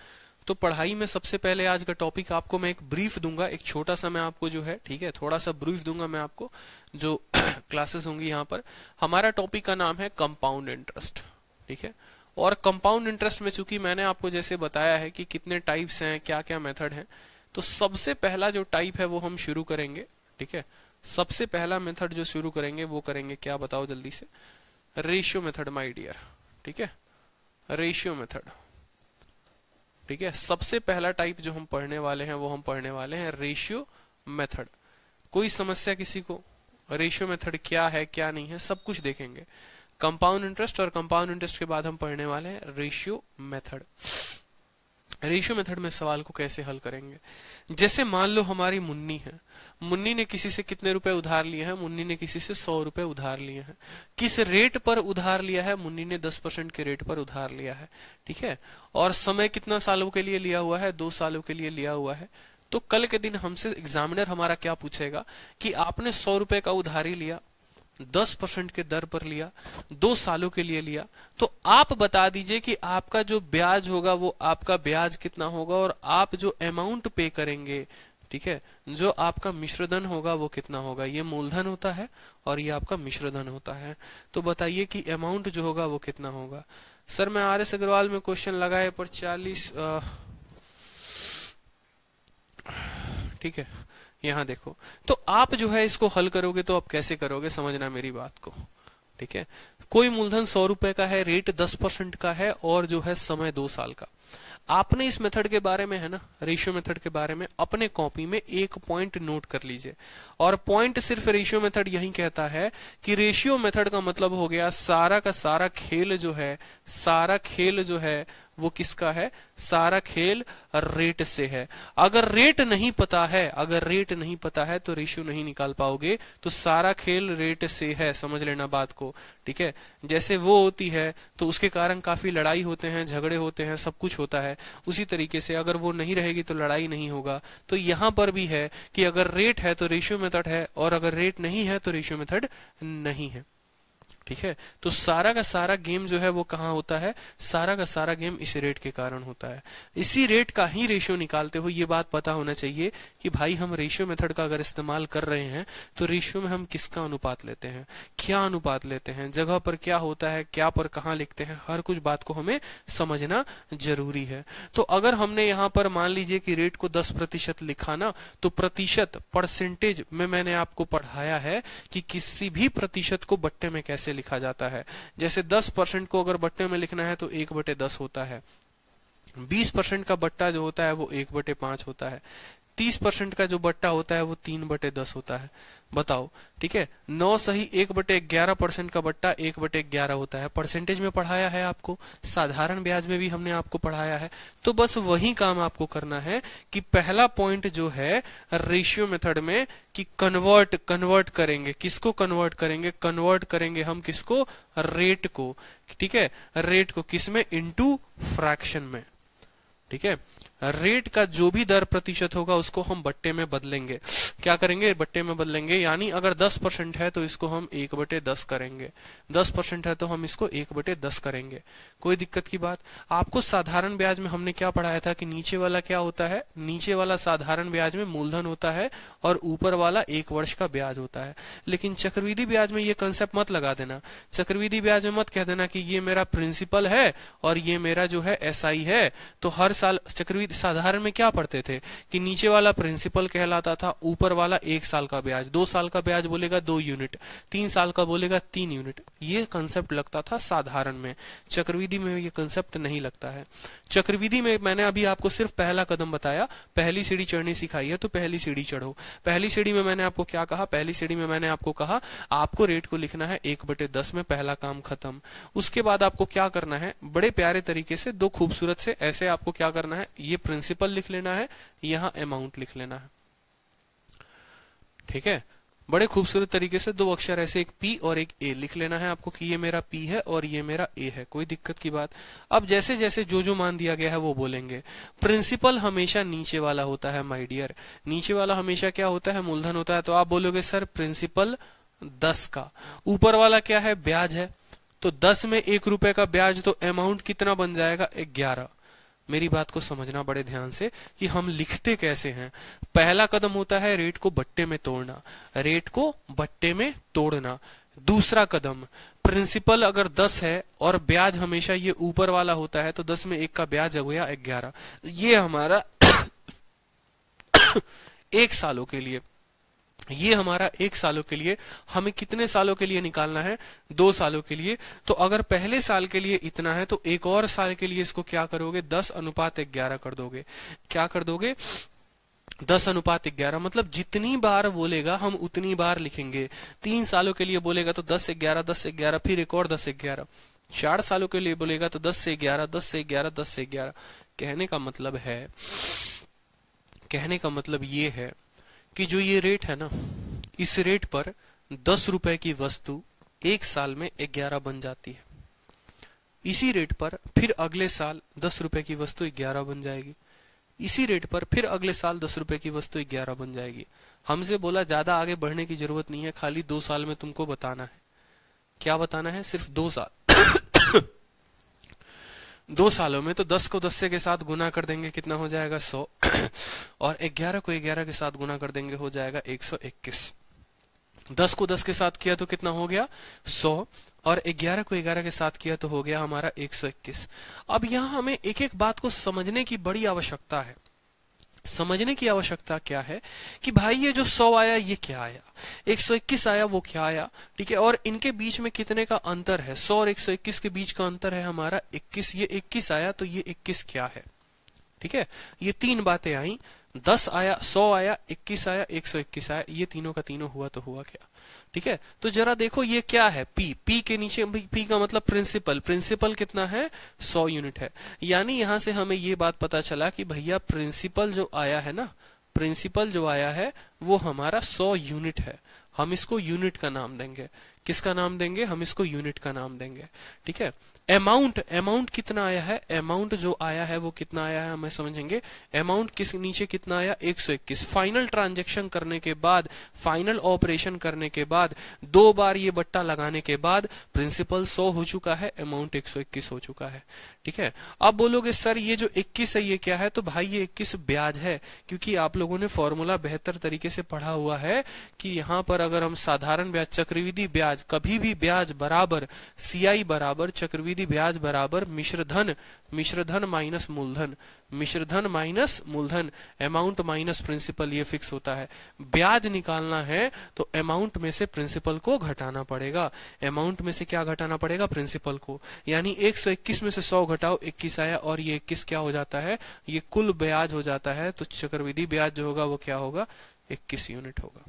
तो पढ़ाई में सबसे पहले आज का टॉपिक आपको मैं एक ब्रीफ दूंगा, एक छोटा सा मैं आपको जो है, ठीक है, थोड़ा सा ब्रीफ दूंगा मैं आपको। जो क्लासेस होंगी यहाँ पर, हमारा टॉपिक का नाम है कंपाउंड इंटरेस्ट। ठीक है, और कंपाउंड इंटरेस्ट में चूंकि मैंने आपको जैसे बताया है कि कितने टाइप्स हैं, क्या क्या मेथड है, तो सबसे पहला जो टाइप है वो हम शुरू करेंगे। ठीक है, सबसे पहला मेथड जो शुरू करेंगे वो करेंगे क्या, बताओ जल्दी से, रेशियो मेथड माय डियर। ठीक है, रेशियो मेथड। ठीक है, सबसे पहला टाइप जो हम पढ़ने वाले हैं वो हम पढ़ने वाले हैं रेशियो मेथड। कोई समस्या किसी को, रेशियो मेथड क्या है क्या नहीं है सब कुछ देखेंगे। कंपाउंड इंटरेस्ट, और कंपाउंड इंटरेस्ट के बाद हम पढ़ने वाले हैं रेशियो मेथड। रेशियो मेथड में सवाल को कैसे हल करेंगे, जैसे मान लो हमारी मुन्नी है, मुन्नी ने किसी से कितने रुपए उधार लिए हैं, मुन्नी ने किसी से 100 रुपए उधार लिए हैं। किस रेट पर उधार लिया है, मुन्नी ने 10% के रेट पर उधार लिया है। ठीक है, और समय कितना सालों के लिए लिया हुआ है, 2 सालों के लिए लिया हुआ है। तो कल के दिन हमसे एग्जामिनर हमारा क्या पूछेगा कि आपने 100 रुपए का उधारी लिया, 10% के दर पर लिया, 2 सालों के लिए लिया, तो आप बता दीजिए कि आपका जो ब्याज होगा वो आपका ब्याज कितना होगा, और आप जो अमाउंट पे करेंगे, ठीक है, जो आपका मिश्रधन होगा वो कितना होगा। ये मूलधन होता है और ये आपका मिश्रधन होता है। तो बताइए कि अमाउंट जो होगा वो कितना होगा। सर मैं आर एस अग्रवाल में क्वेश्चन लगाए पर 40, ठीक है, यहाँ देखो, तो आप जो है इसको हल करोगे तो आप कैसे करोगे, समझना मेरी बात को। ठीक है, कोई मूलधन 100 रुपए का है, रेट 10% का है और जो है समय 2 साल का। आपने इस मेथड के बारे में, है ना, रेशियो मेथड के बारे में अपने कॉपी में एक पॉइंट नोट कर लीजिए। और पॉइंट सिर्फ रेशियो मेथड यही कहता है कि रेशियो मेथड का मतलब हो गया सारा का सारा खेल जो है, सारा खेल जो है वो किसका है, सारा खेल रेट से है। अगर रेट नहीं पता है, अगर रेट नहीं पता है तो रेशियो नहीं निकाल पाओगे। तो सारा खेल रेट से है, समझ लेना बात को, ठीक है। जैसे वो होती है तो उसके कारण काफी लड़ाई होते हैं, झगड़े होते हैं, सब कुछ होता है। उसी तरीके से अगर वो नहीं रहेगी तो लड़ाई नहीं होगा। तो यहां पर भी है कि अगर रेट है तो रेशियो मेथड है, और अगर रेट नहीं है तो रेशियो मेथड नहीं है, ठीक है। तो सारा का सारा गेम जो है वो कहाँ होता है, सारा का सारा गेम इसी रेट के कारण होता है। इसी रेट का ही रेशियो निकालते हुए ये बात पता होना चाहिए कि भाई हम रेशियो मेथड का अगर इस्तेमाल कर रहे हैं तो रेशियो में हम किसका अनुपात लेते हैं, क्या अनुपात लेते हैं, जगह पर क्या होता है, क्या पर कहाँ लिखते हैं, हर कुछ बात को हमें समझना जरूरी है। तो अगर हमने यहाँ पर मान लीजिए कि रेट को 10% लिखा ना, तो प्रतिशत, परसेंटेज में मैंने आपको पढ़ाया है कि किसी भी प्रतिशत को बट्टे में कैसे लिखा जाता है। जैसे 10% को अगर बट्टे में लिखना है तो 1/10 होता है। 20% का बट्टा जो होता है वो 1/5 होता है। 30% का जो बट्टा होता है वो 3/10 होता है। बताओ, ठीक है। 9 सही 1/11% का बट्टा 1/11 होता है। परसेंटेज में पढ़ाया है आपको, साधारण ब्याज में भी हमने आपको पढ़ाया है। तो बस वही काम आपको करना है कि पहला पॉइंट जो है रेशियो मेथड में कि कन्वर्ट करेंगे, किसको कन्वर्ट करेंगे, कन्वर्ट करेंगे हम किसको, रेट को, ठीक है। रेट को किस में, इनटू फ्रैक्शन में, ठीक है। रेट का जो भी दर प्रतिशत होगा उसको हम बट्टे में बदलेंगे। क्या करेंगे, बट्टे में बदलेंगे। यानी अगर 10% है तो इसको हम 1/10 करेंगे, 10% है तो हम इसको 1/10 करेंगे। कोई दिक्कत की बात। आपको साधारण ब्याज में हमने क्या पढ़ाया था कि नीचे वाला क्या होता है, नीचे वाला साधारण ब्याज में मूलधन होता है और ऊपर वाला 1 वर्ष का ब्याज होता है। लेकिन चक्रवृद्धि ब्याज में ये कंसेप्ट मत लगा देना। चक्रवृद्धि ब्याज में मत कह देना कि ये मेरा प्रिंसिपल है और ये मेरा जो है SI है। तो हर साल चक्रवृद्धि, साधारण में क्या पढ़ते थे कि नीचे वाला प्रिंसिपल कहलाता था, ऊपर वाला 1 साल का ब्याज, 2 साल का ब्याज बोलेगा 2 यूनिट, 3 साल का बोलेगा 3 यूनिट। ये कंसेप्ट लगता था साधारण में। चक्रवृद्धि में ये कंसेप्ट नहीं लगता है। चक्रवृद्धि में मैंने अभी आपको सिर्फ पहला कदम बताया, पहली सीढ़ी चढ़नी सिखाई है तो पहली सीढ़ी चढ़ो। पहली सीढ़ी में मैंने आपको क्या कहा, पहली सीढ़ी में मैंने आपको कहा आपको रेट को लिखना है 1/10 में, पहला काम खत्म। उसके बाद आपको क्या करना है, बड़े प्यारे तरीके से, दो खूबसूरत से ऐसे आपको क्या करना है, ये प्रिंसिपल लिख लेना है, यहां अमाउंट लिख लेना है, ठीक है। बड़े खूबसूरत तरीके से दो अक्षर ऐसे, एक P और एक A लिख लेना है आपको कि ये मेरा P है और ये मेरा A है। कोई दिक्कत की बात। अब जैसे जैसे जो जो मान दिया गया है वो बोलेंगे। प्रिंसिपल हमेशा नीचे वाला होता है माय डियर, नीचे वाला हमेशा क्या होता है, मूलधन होता है। तो आप बोलोगे सर प्रिंसिपल 10 का, ऊपर वाला क्या है, ब्याज है। तो 10 में 1 रुपए का ब्याज, तो अमाउंट कितना बन जाएगा, 11। मेरी बात को समझना बड़े ध्यान से कि हम लिखते कैसे हैं। पहला कदम होता है रेट को बट्टे में तोड़ना, रेट को बट्टे में तोड़ना। दूसरा कदम, प्रिंसिपल अगर 10 है और ब्याज हमेशा ये ऊपर वाला होता है तो 10 में 1 का ब्याज हो गया 11। ये हमारा 1 सालों के लिए, ये हमारा 1 सालों के लिए। हमें कितने सालों के लिए निकालना है, 2 सालों के लिए। तो अगर पहले साल के लिए इतना है तो एक और साल के लिए इसको क्या करोगे, 10:11 कर दोगे। क्या कर दोगे, 10:11। मतलब जितनी बार बोलेगा हम उतनी बार लिखेंगे। 3 सालों के लिए बोलेगा तो 10:11, 10:11, फिर एक और 10:11। 4 सालों के लिए बोलेगा तो 10:11, 10:11, 10:11। कहने का मतलब है, कहने का मतलब ये है कि जो ये रेट है ना, इस रेट पर 10 रुपए की वस्तु 1 साल में 11 बन जाती है। इसी रेट पर फिर अगले साल 10 रुपए की वस्तु 11 बन जाएगी। इसी रेट पर फिर अगले साल 10 रुपए की वस्तु 11 बन जाएगी। हमसे बोला ज्यादा आगे बढ़ने की जरूरत नहीं है, खाली 2 साल में तुमको बताना है। क्या बताना है, सिर्फ 2 साल। 2 सालों में तो 10 को 10 से के साथ गुना कर देंगे, कितना हो जाएगा, 100। और 11 को 11 के साथ गुना कर देंगे, हो जाएगा 121। 10 को 10 के साथ किया तो कितना हो गया, 100। और 11 को 11 के साथ किया तो हो गया हमारा 121। अब यहाँ हमें एक एक बात को समझने की बड़ी आवश्यकता है। समझने की आवश्यकता क्या है कि भाई ये जो 100 आया ये क्या आया, 121 आया वो क्या आया, ठीक है, और इनके बीच में कितने का अंतर है, 100 और 121 के बीच का अंतर है हमारा 21, ये 21 आया तो ये 21 क्या है, ठीक है। ये तीन बातें आई, 10 आया, 100 आया, 21 आया, 121 आया, ये तीनों का तीनों हुआ तो हुआ क्या, ठीक है। तो जरा देखो ये क्या है, पी के नीचे, पी का मतलब प्रिंसिपल, प्रिंसिपल कितना है, 100 यूनिट है। यानी यहां से हमें ये बात पता चला कि भैया प्रिंसिपल जो आया है ना, प्रिंसिपल जो आया है वो हमारा 100 यूनिट है। हम इसको यूनिट का नाम देंगे, किसका नाम देंगे, हम इसको यूनिट का नाम देंगे, ठीक है। अमाउंट, अमाउंट कितना आया है, अमाउंट जो आया है वो कितना आया है हमें समझेंगे। अमाउंट किस नीचे कितना आया, 121। फाइनल ट्रांजैक्शन करने के बाद, फाइनल ऑपरेशन करने के बाद, 2 बार ये बट्टा लगाने के बाद प्रिंसिपल 100 हो चुका है, अमाउंट 121 हो चुका है, ठीक है। अब बोलोगे सर ये जो 21 है ये क्या है, तो भाई ये 21 ब्याज है, क्योंकि आप लोगों ने फॉर्मूला बेहतर तरीके से पढ़ा हुआ है कि यहाँ पर अगर हम साधारण ब्याज, चक्रवृद्धि ब्याज, कभी भी ब्याज बराबर सीआई बराबर चक्रवृद्धि ब्याज बराबर मिश्र धन माइनस मूलधन, मिश्र धन माइनस मूलधन, अमाउंट माइनस प्रिंसिपल, ये फिक्स होता है। ब्याज निकालना है तो अमाउंट में से प्रिंसिपल को घटाना पड़ेगा, अमाउंट में से क्या घटाना पड़ेगा, प्रिंसिपल को। यानी 121 में से 100 घटाओ, 21 आया, और ये 21 क्या हो जाता है, ये कुल ब्याज हो जाता है। तो चक्रवृद्धि ब्याज जो होगा वो क्या होगा, 21 यूनिट होगा,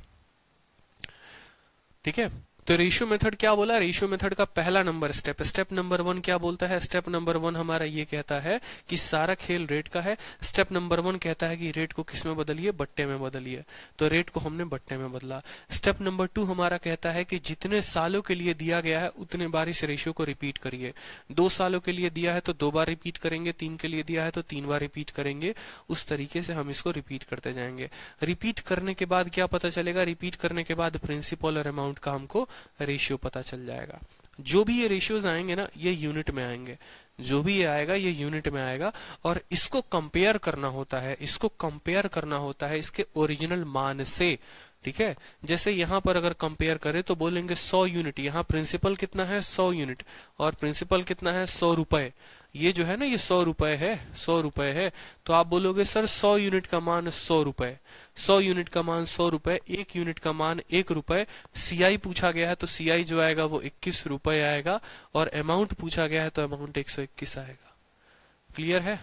ठीक है। तो रेशियो मेथड क्या बोला, रेशियो मेथड का पहला नंबर स्टेप, स्टेप नंबर 1 क्या बोलता है, स्टेप नंबर 1 हमारा ये कहता है कि सारा खेल रेट का है। स्टेप नंबर 1 कहता है कि रेट को किस में बदलिए, बट्टे में बदलिए, तो रेट को हमने बट्टे में बदला। स्टेप नंबर 2 हमारा कहता है कि जितने सालों के लिए दिया गया है उतने बार इस रेशियो को रिपीट करिए। 2 सालों के लिए दिया है तो 2 बार रिपीट करेंगे, 3 के लिए दिया है तो 3 बार रिपीट करेंगे, उस तरीके से हम इसको रिपीट करते जाएंगे। रिपीट करने के बाद क्या पता चलेगा, रिपीट करने के बाद प्रिंसिपल और अमाउंट का हमको रेशियो पता चल जाएगा। जो भी ये रेशियोज आएंगे ना ये यूनिट में आएंगे, जो भी ये आएगा ये यूनिट में आएगा, और इसको कंपेयर करना होता है, इसको कंपेयर करना होता है इसके ओरिजिनल मान से, ठीक है। जैसे यहां पर अगर कंपेयर करें तो बोलेंगे 100 यूनिट, यहाँ प्रिंसिपल कितना है 100 यूनिट, और प्रिंसिपल कितना है 100 रुपए, ये जो है ना ये 100 रुपए है, 100 रुपए है। तो आप बोलोगे सर 100 यूनिट का मान 100 रुपए, 100 यूनिट का मान 100 रुपए, 1 यूनिट का मान 1 रुपए। सीआई पूछा गया है तो सीआई जो आएगा वो 21 रुपए आएगा, और अमाउंट पूछा गया है तो अमाउंट 121 आएगा। क्लियर है।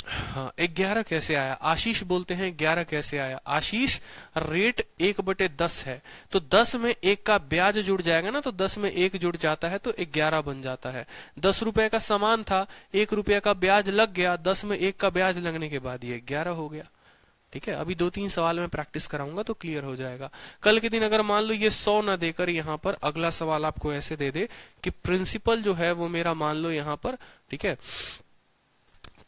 हाँ, 11 कैसे आया, आशीष बोलते हैं 11 कैसे आया। आशीष रेट 1/10 है, तो 10 में 1 का ब्याज जुड़ जाएगा ना, तो 10 में 1 जुड़ जाता है तो 11 बन जाता है। 10 रुपए का सामान था, 1 रुपया का ब्याज लग गया, 10 में 1 का ब्याज लगने के बाद ये 11 हो गया, ठीक है। अभी 2-3 सवाल में प्रैक्टिस कराऊंगा तो क्लियर हो जाएगा। कल के दिन अगर मान लो ये 100 ना देकर यहाँ पर अगला सवाल आपको ऐसे दे दे कि प्रिंसिपल जो है वो मेरा मान लो यहाँ पर, ठीक है,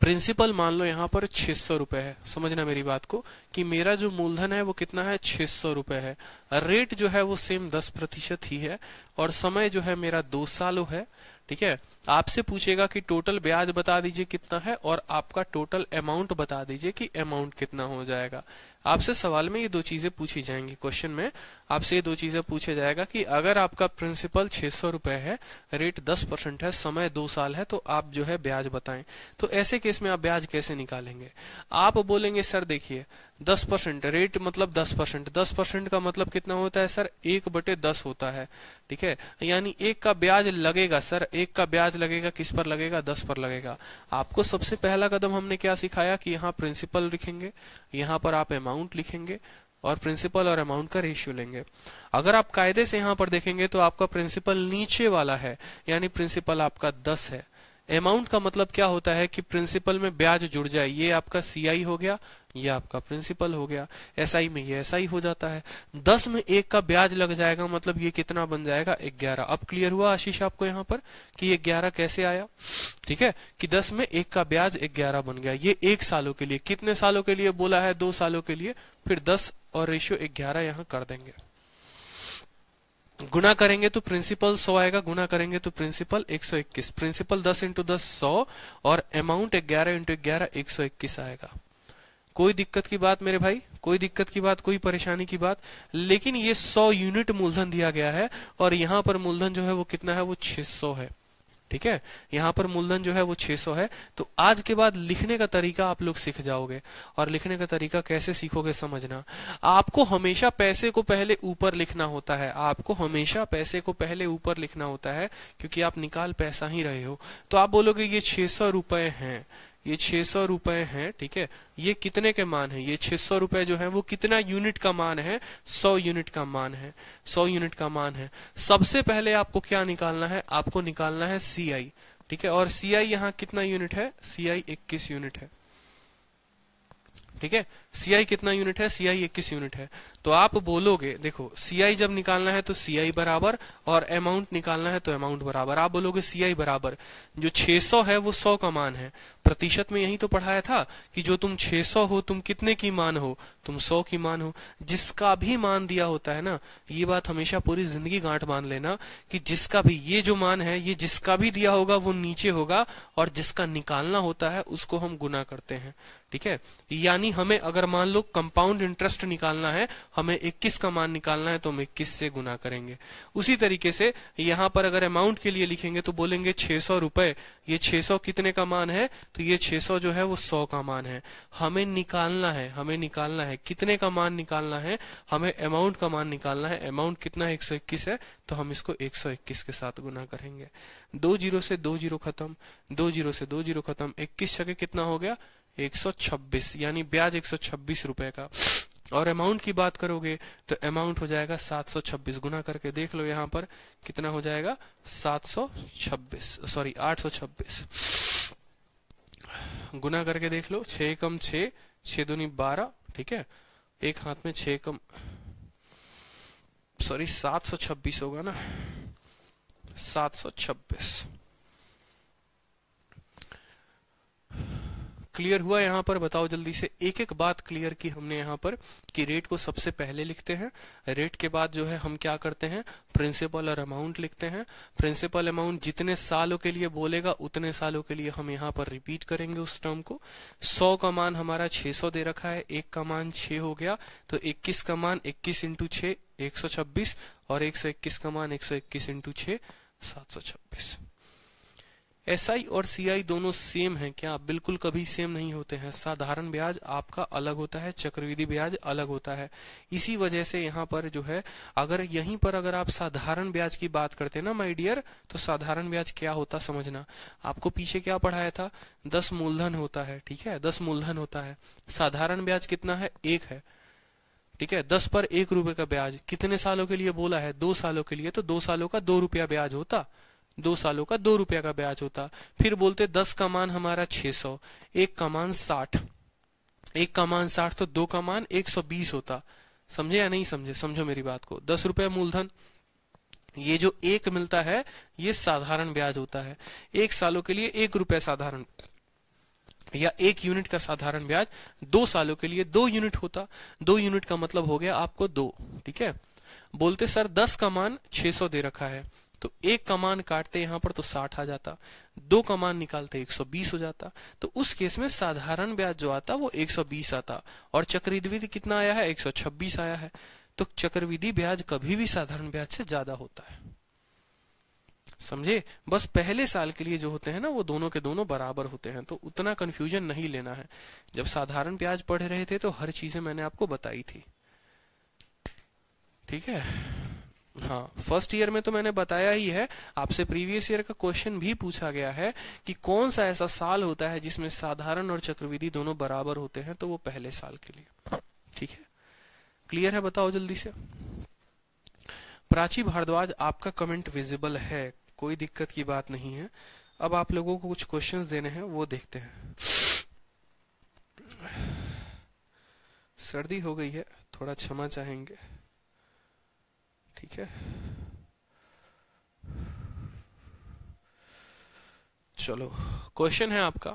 प्रिंसिपल मान लो यहाँ पर 600 रुपए है। समझना मेरी बात को कि मेरा जो मूलधन है वो कितना है, 600 रुपए है। रेट जो है वो सेम 10% ही है, और समय जो है मेरा 2 सालों है, ठीक है। आपसे पूछेगा कि टोटल ब्याज बता दीजिए कितना है, और आपका टोटल अमाउंट बता दीजिए कि अमाउंट कितना हो जाएगा। आपसे सवाल में ये 2 चीजें पूछी जाएंगी, क्वेश्चन में आपसे ये 2 चीजें पूछा जाएगा कि अगर आपका प्रिंसिपल 600 रुपए है, रेट 10% है, समय 2 साल है, तो आप जो है ब्याज बताएं। तो ऐसे केस में आप ब्याज कैसे निकालेंगे, आप बोलेंगे सर देखिए 10%, रेट मतलब 10%, 10% का मतलब कितना होता है सर, 1/10 होता है, ठीक है। यानी 1 का ब्याज लगेगा सर, 1 का ब्याज लगेगा, किस पर लगेगा, 10 पर लगेगा। आपको सबसे पहला कदम हमने क्या सिखाया कि यहाँ प्रिंसिपल लिखेंगे, यहाँ पर आप अमाउंट लिखेंगे, और प्रिंसिपल और अमाउंट का रेशियो लेंगे। अगर आप कायदे से यहाँ पर देखेंगे तो आपका प्रिंसिपल नीचे वाला है, यानी प्रिंसिपल आपका 10 है। अमाउंट का मतलब क्या होता है कि प्रिंसिपल में ब्याज जुड़ जाए, ये आपका सीआई हो गया, ये आपका प्रिंसिपल हो गया। एसआई में ये एसआई हो जाता है। 10 में 1 का ब्याज लग जाएगा, मतलब ये कितना बन जाएगा, 11। अब क्लियर हुआ आशीष आपको यहाँ पर कि ये 11 कैसे आया, ठीक है, कि 10 में 1 का ब्याज 11 बन गया। ये 1 सालों के लिए, कितने सालों के लिए बोला है, 2 सालों के लिए, फिर 10 और रेशियो 11 यहाँ कर देंगे। गुना करेंगे तो प्रिंसिपल 100 आएगा, गुना करेंगे तो प्रिंसिपल 121, प्रिंसिपल 10 × 10 100, और अमाउंट 11 × 11 121 आएगा। कोई दिक्कत की बात मेरे भाई, कोई दिक्कत की बात, कोई परेशानी की बात। लेकिन ये 100 यूनिट मूलधन दिया गया है, और यहाँ पर मूलधन जो है वो कितना है, वो 600 है, ठीक है, यहाँ पर मूलधन जो है वो 600 है। तो आज के बाद लिखने का तरीका आप लोग सीख जाओगे, और लिखने का तरीका कैसे सीखोगे समझना। आपको हमेशा पैसे को पहले ऊपर लिखना होता है, आपको हमेशा पैसे को पहले ऊपर लिखना होता है, क्योंकि आप निकाल पैसा ही रहे हो। तो आप बोलोगे ये 600 रुपए हैं, ये 600 रुपए हैं, ठीक है। ये कितने के मान है, ये 600 रुपए जो है वो कितना यूनिट का मान है, 100 यूनिट का मान है, 100 यूनिट का मान है। सबसे पहले आपको क्या निकालना है, आपको निकालना है सीआई, ठीक है। और सीआई यहाँ कितना यूनिट है, सीआई 21 यूनिट है, ठीक है। सीआई कितना यूनिट है, सीआई 21 यूनिट है। तो आप बोलोगे, देखो सीआई जब निकालना है तो सीआई बराबर, और अमाउंट निकालना है तो अमाउंट बराबर। आप बोलोगे सीआई बराबर, जो 600 है वो 100 का मान है। प्रतिशत में यही तो पढ़ाया था कि जो तुम 600 हो तुम कितने की मान हो, तुम 100 की मान हो। जिसका भी मान दिया होता है ना, ये बात हमेशा पूरी जिंदगी गांठ बांध लेना कि जिसका भी ये जो मान है, ये जिसका भी दिया होगा वो नीचे होगा, और जिसका निकालना होता है उसको हम गुना करते हैं, ठीक है। यानी हमें अगर मान लो कंपाउंड इंटरेस्ट निकालना है, हमें 21 का मान निकालना है तो हम 21 से गुना करेंगे। उसी तरीके से यहाँ पर अगर अमाउंट के लिए लिखेंगे तो बोलेंगे 600 रुपए, ये 600 कितने का मान है, तो ये 600 जो है वो 100 का मान है। हमें निकालना है, हमें निकालना है कितने का मान निकालना है, हमें अमाउंट का मान निकालना है। अमाउंट कितना है, 121 है, तो हम इसको 121 के साथ गुना करेंगे। 2 जीरो से 2 जीरो खत्म, 2 जीरो से 2 जीरो खत्म, 21 छके कितना हो गया, 126, यानी ब्याज 126 रुपए का। और अमाउंट की बात करोगे तो अमाउंट हो जाएगा 726, गुना करके देख लो यहाँ पर कितना हो जाएगा, 726, सॉरी 826, गुना करके देख लो, 6 कम 6, 6 दूनी 12, ठीक है। एक हाथ में 6 कम, सॉरी 726 होगा ना, 726। क्लियर हुआ यहाँ पर, बताओ जल्दी से। एक एक बात क्लियर की हमने यहाँ पर कि रेट को सबसे पहले लिखते हैं, रेट के बाद जो है हम क्या करते हैं, प्रिंसिपल और अमाउंट लिखते हैं। प्रिंसिपल अमाउंट जितने सालों के लिए बोलेगा उतने सालों के लिए हम यहाँ पर रिपीट करेंगे उस टर्म को। 100 का मान हमारा 600 दे रखा है, 1 का मान 6 हो गया, तो 21 का मान 21 इंटू 6 126, और 121 का मान 121 इंटू 6 726। एसआई और सीआई दोनों सेम हैं क्या, बिल्कुल कभी सेम नहीं होते हैं। साधारण ब्याज आपका अलग होता है, चक्रवृद्धि ब्याज अलग होता है। इसी वजह से यहाँ पर जो है, अगर यहीं पर अगर आप साधारण ब्याज की बात करते हैं ना माय डियर, तो साधारण ब्याज क्या होता समझना। आपको पीछे क्या पढ़ाया था, 10 मूलधन होता है, ठीक है, 10 मूलधन होता है। साधारण ब्याज कितना है, 1 है, ठीक है। 10 पर 1 रुपए का ब्याज कितने सालों के लिए बोला है, 2 सालों के लिए, तो 2 सालों का 2 रुपया ब्याज होता, 2 सालों का 2 रुपया का ब्याज होता। फिर बोलते 10 का मान हमारा 600, 1 का मान 60, 1 का मान 60, तो 2 का मान 120 होता। समझे या नहीं समझे, समझो मेरी बात को। 10 रुपया मूलधन, ये जो 1 मिलता है ये साधारण ब्याज होता है। 1 सालों के लिए 1 रुपया साधारण, या 1 यूनिट का साधारण ब्याज। 2 सालों के लिए 2 यूनिट होता, 2 यूनिट का मतलब हो गया आपको 2, ठीक है। बोलते सर 10 का मान 600 दे रखा है, तो 1 का मान काटते यहाँ पर तो 60 आ जाता, 2 का मान निकालते 120 हो जाता। तो उस केस में साधारण ब्याज जो आता वो 120 आता, और चक्रवृद्धि कितना आया है, 126 आया है। तो चक्रवृद्धि ब्याज कभी भी साधारण ब्याज से ज्यादा होता है, समझे। बस पहले साल के लिए जो होते हैं ना वो दोनों के दोनों बराबर होते हैं, तो उतना कंफ्यूजन नहीं लेना है। जब साधारण ब्याज पढ़ रहे थे तो हर चीजें मैंने आपको बताई थी, ठीक है। हाँ, फर्स्ट ईयर में तो मैंने बताया ही है, आपसे प्रीवियस ईयर का क्वेश्चन भी पूछा गया है कि कौन सा ऐसा साल होता है जिसमें साधारण और चक्रवृद्धि दोनों बराबर होते हैं, तो वो पहले साल के लिए, ठीक है। क्लियर है, बताओ जल्दी से। प्राची भारद्वाज, आपका कमेंट विजिबल है, कोई दिक्कत की बात नहीं है। अब आप लोगों को कुछ क्वेश्चंस देने हैं, वो देखते हैं। सर्दी हो गई है, थोड़ा क्षमा चाहेंगे, ठीक है। चलो, क्वेश्चन है आपका,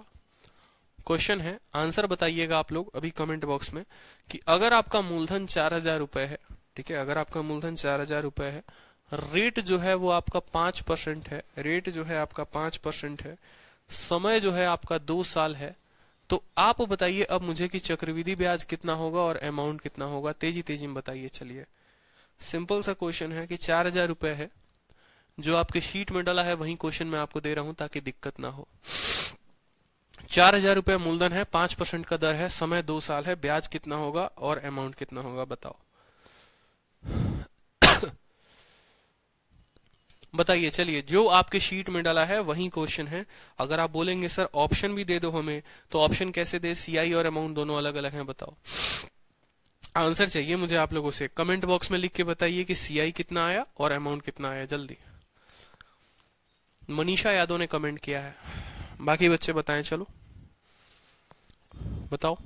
क्वेश्चन है, आंसर बताइएगा आप लोग अभी कमेंट बॉक्स में कि अगर आपका मूलधन 4000 रुपए है, ठीक है, अगर आपका मूलधन 4000 रुपए है, रेट जो है वो आपका 5% है, रेट जो है आपका 5% है, समय जो है आपका 2 साल है, तो आप बताइए अब मुझे कि चक्रवृद्धि ब्याज कितना होगा और अमाउंट कितना होगा। तेजी तेजी में बताइए। चलिए, सिंपल सा क्वेश्चन है कि 4000 रुपए है, जो आपके शीट में डाला है वही क्वेश्चन मैं आपको दे रहा हूं ताकि दिक्कत ना हो। 4,000 रुपए मूलधन है, 5% का दर है, समय 2 साल है, ब्याज कितना होगा और अमाउंट कितना होगा बताओ। बताइए। चलिए, जो आपके शीट में डाला है वही क्वेश्चन है। अगर आप बोलेंगे सर ऑप्शन भी दे दो हमें, तो ऑप्शन कैसे दे, सीआई और अमाउंट दोनों अलग अलग हैं, बताओ। आंसर चाहिए मुझे आप लोगों से। कमेंट बॉक्स में लिख के बताइए कि सीआई कितना आया और अमाउंट कितना आया, जल्दी। मनीषा यादव ने कमेंट किया है, बाकी बच्चे बताएं। चलो बताओ।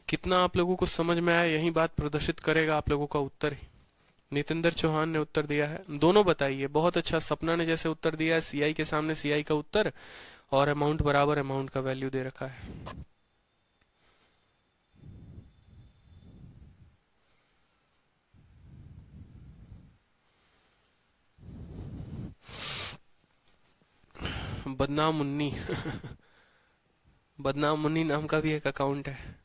कितना आप लोगों को समझ में आया, यही बात प्रदर्शित करेगा आप लोगों का उत्तर ही। नितेंद्र चौहान ने उत्तर दिया है, दोनों बताइए। बहुत अच्छा। सपना ने जैसे उत्तर दिया है सीआई के सामने सीआई का उत्तर, और अमाउंट बराबर अमाउंट का वैल्यू दे रखा है। बदनाम मुन्नी बदनाम मुन्नी नाम का भी एक अकाउंट है।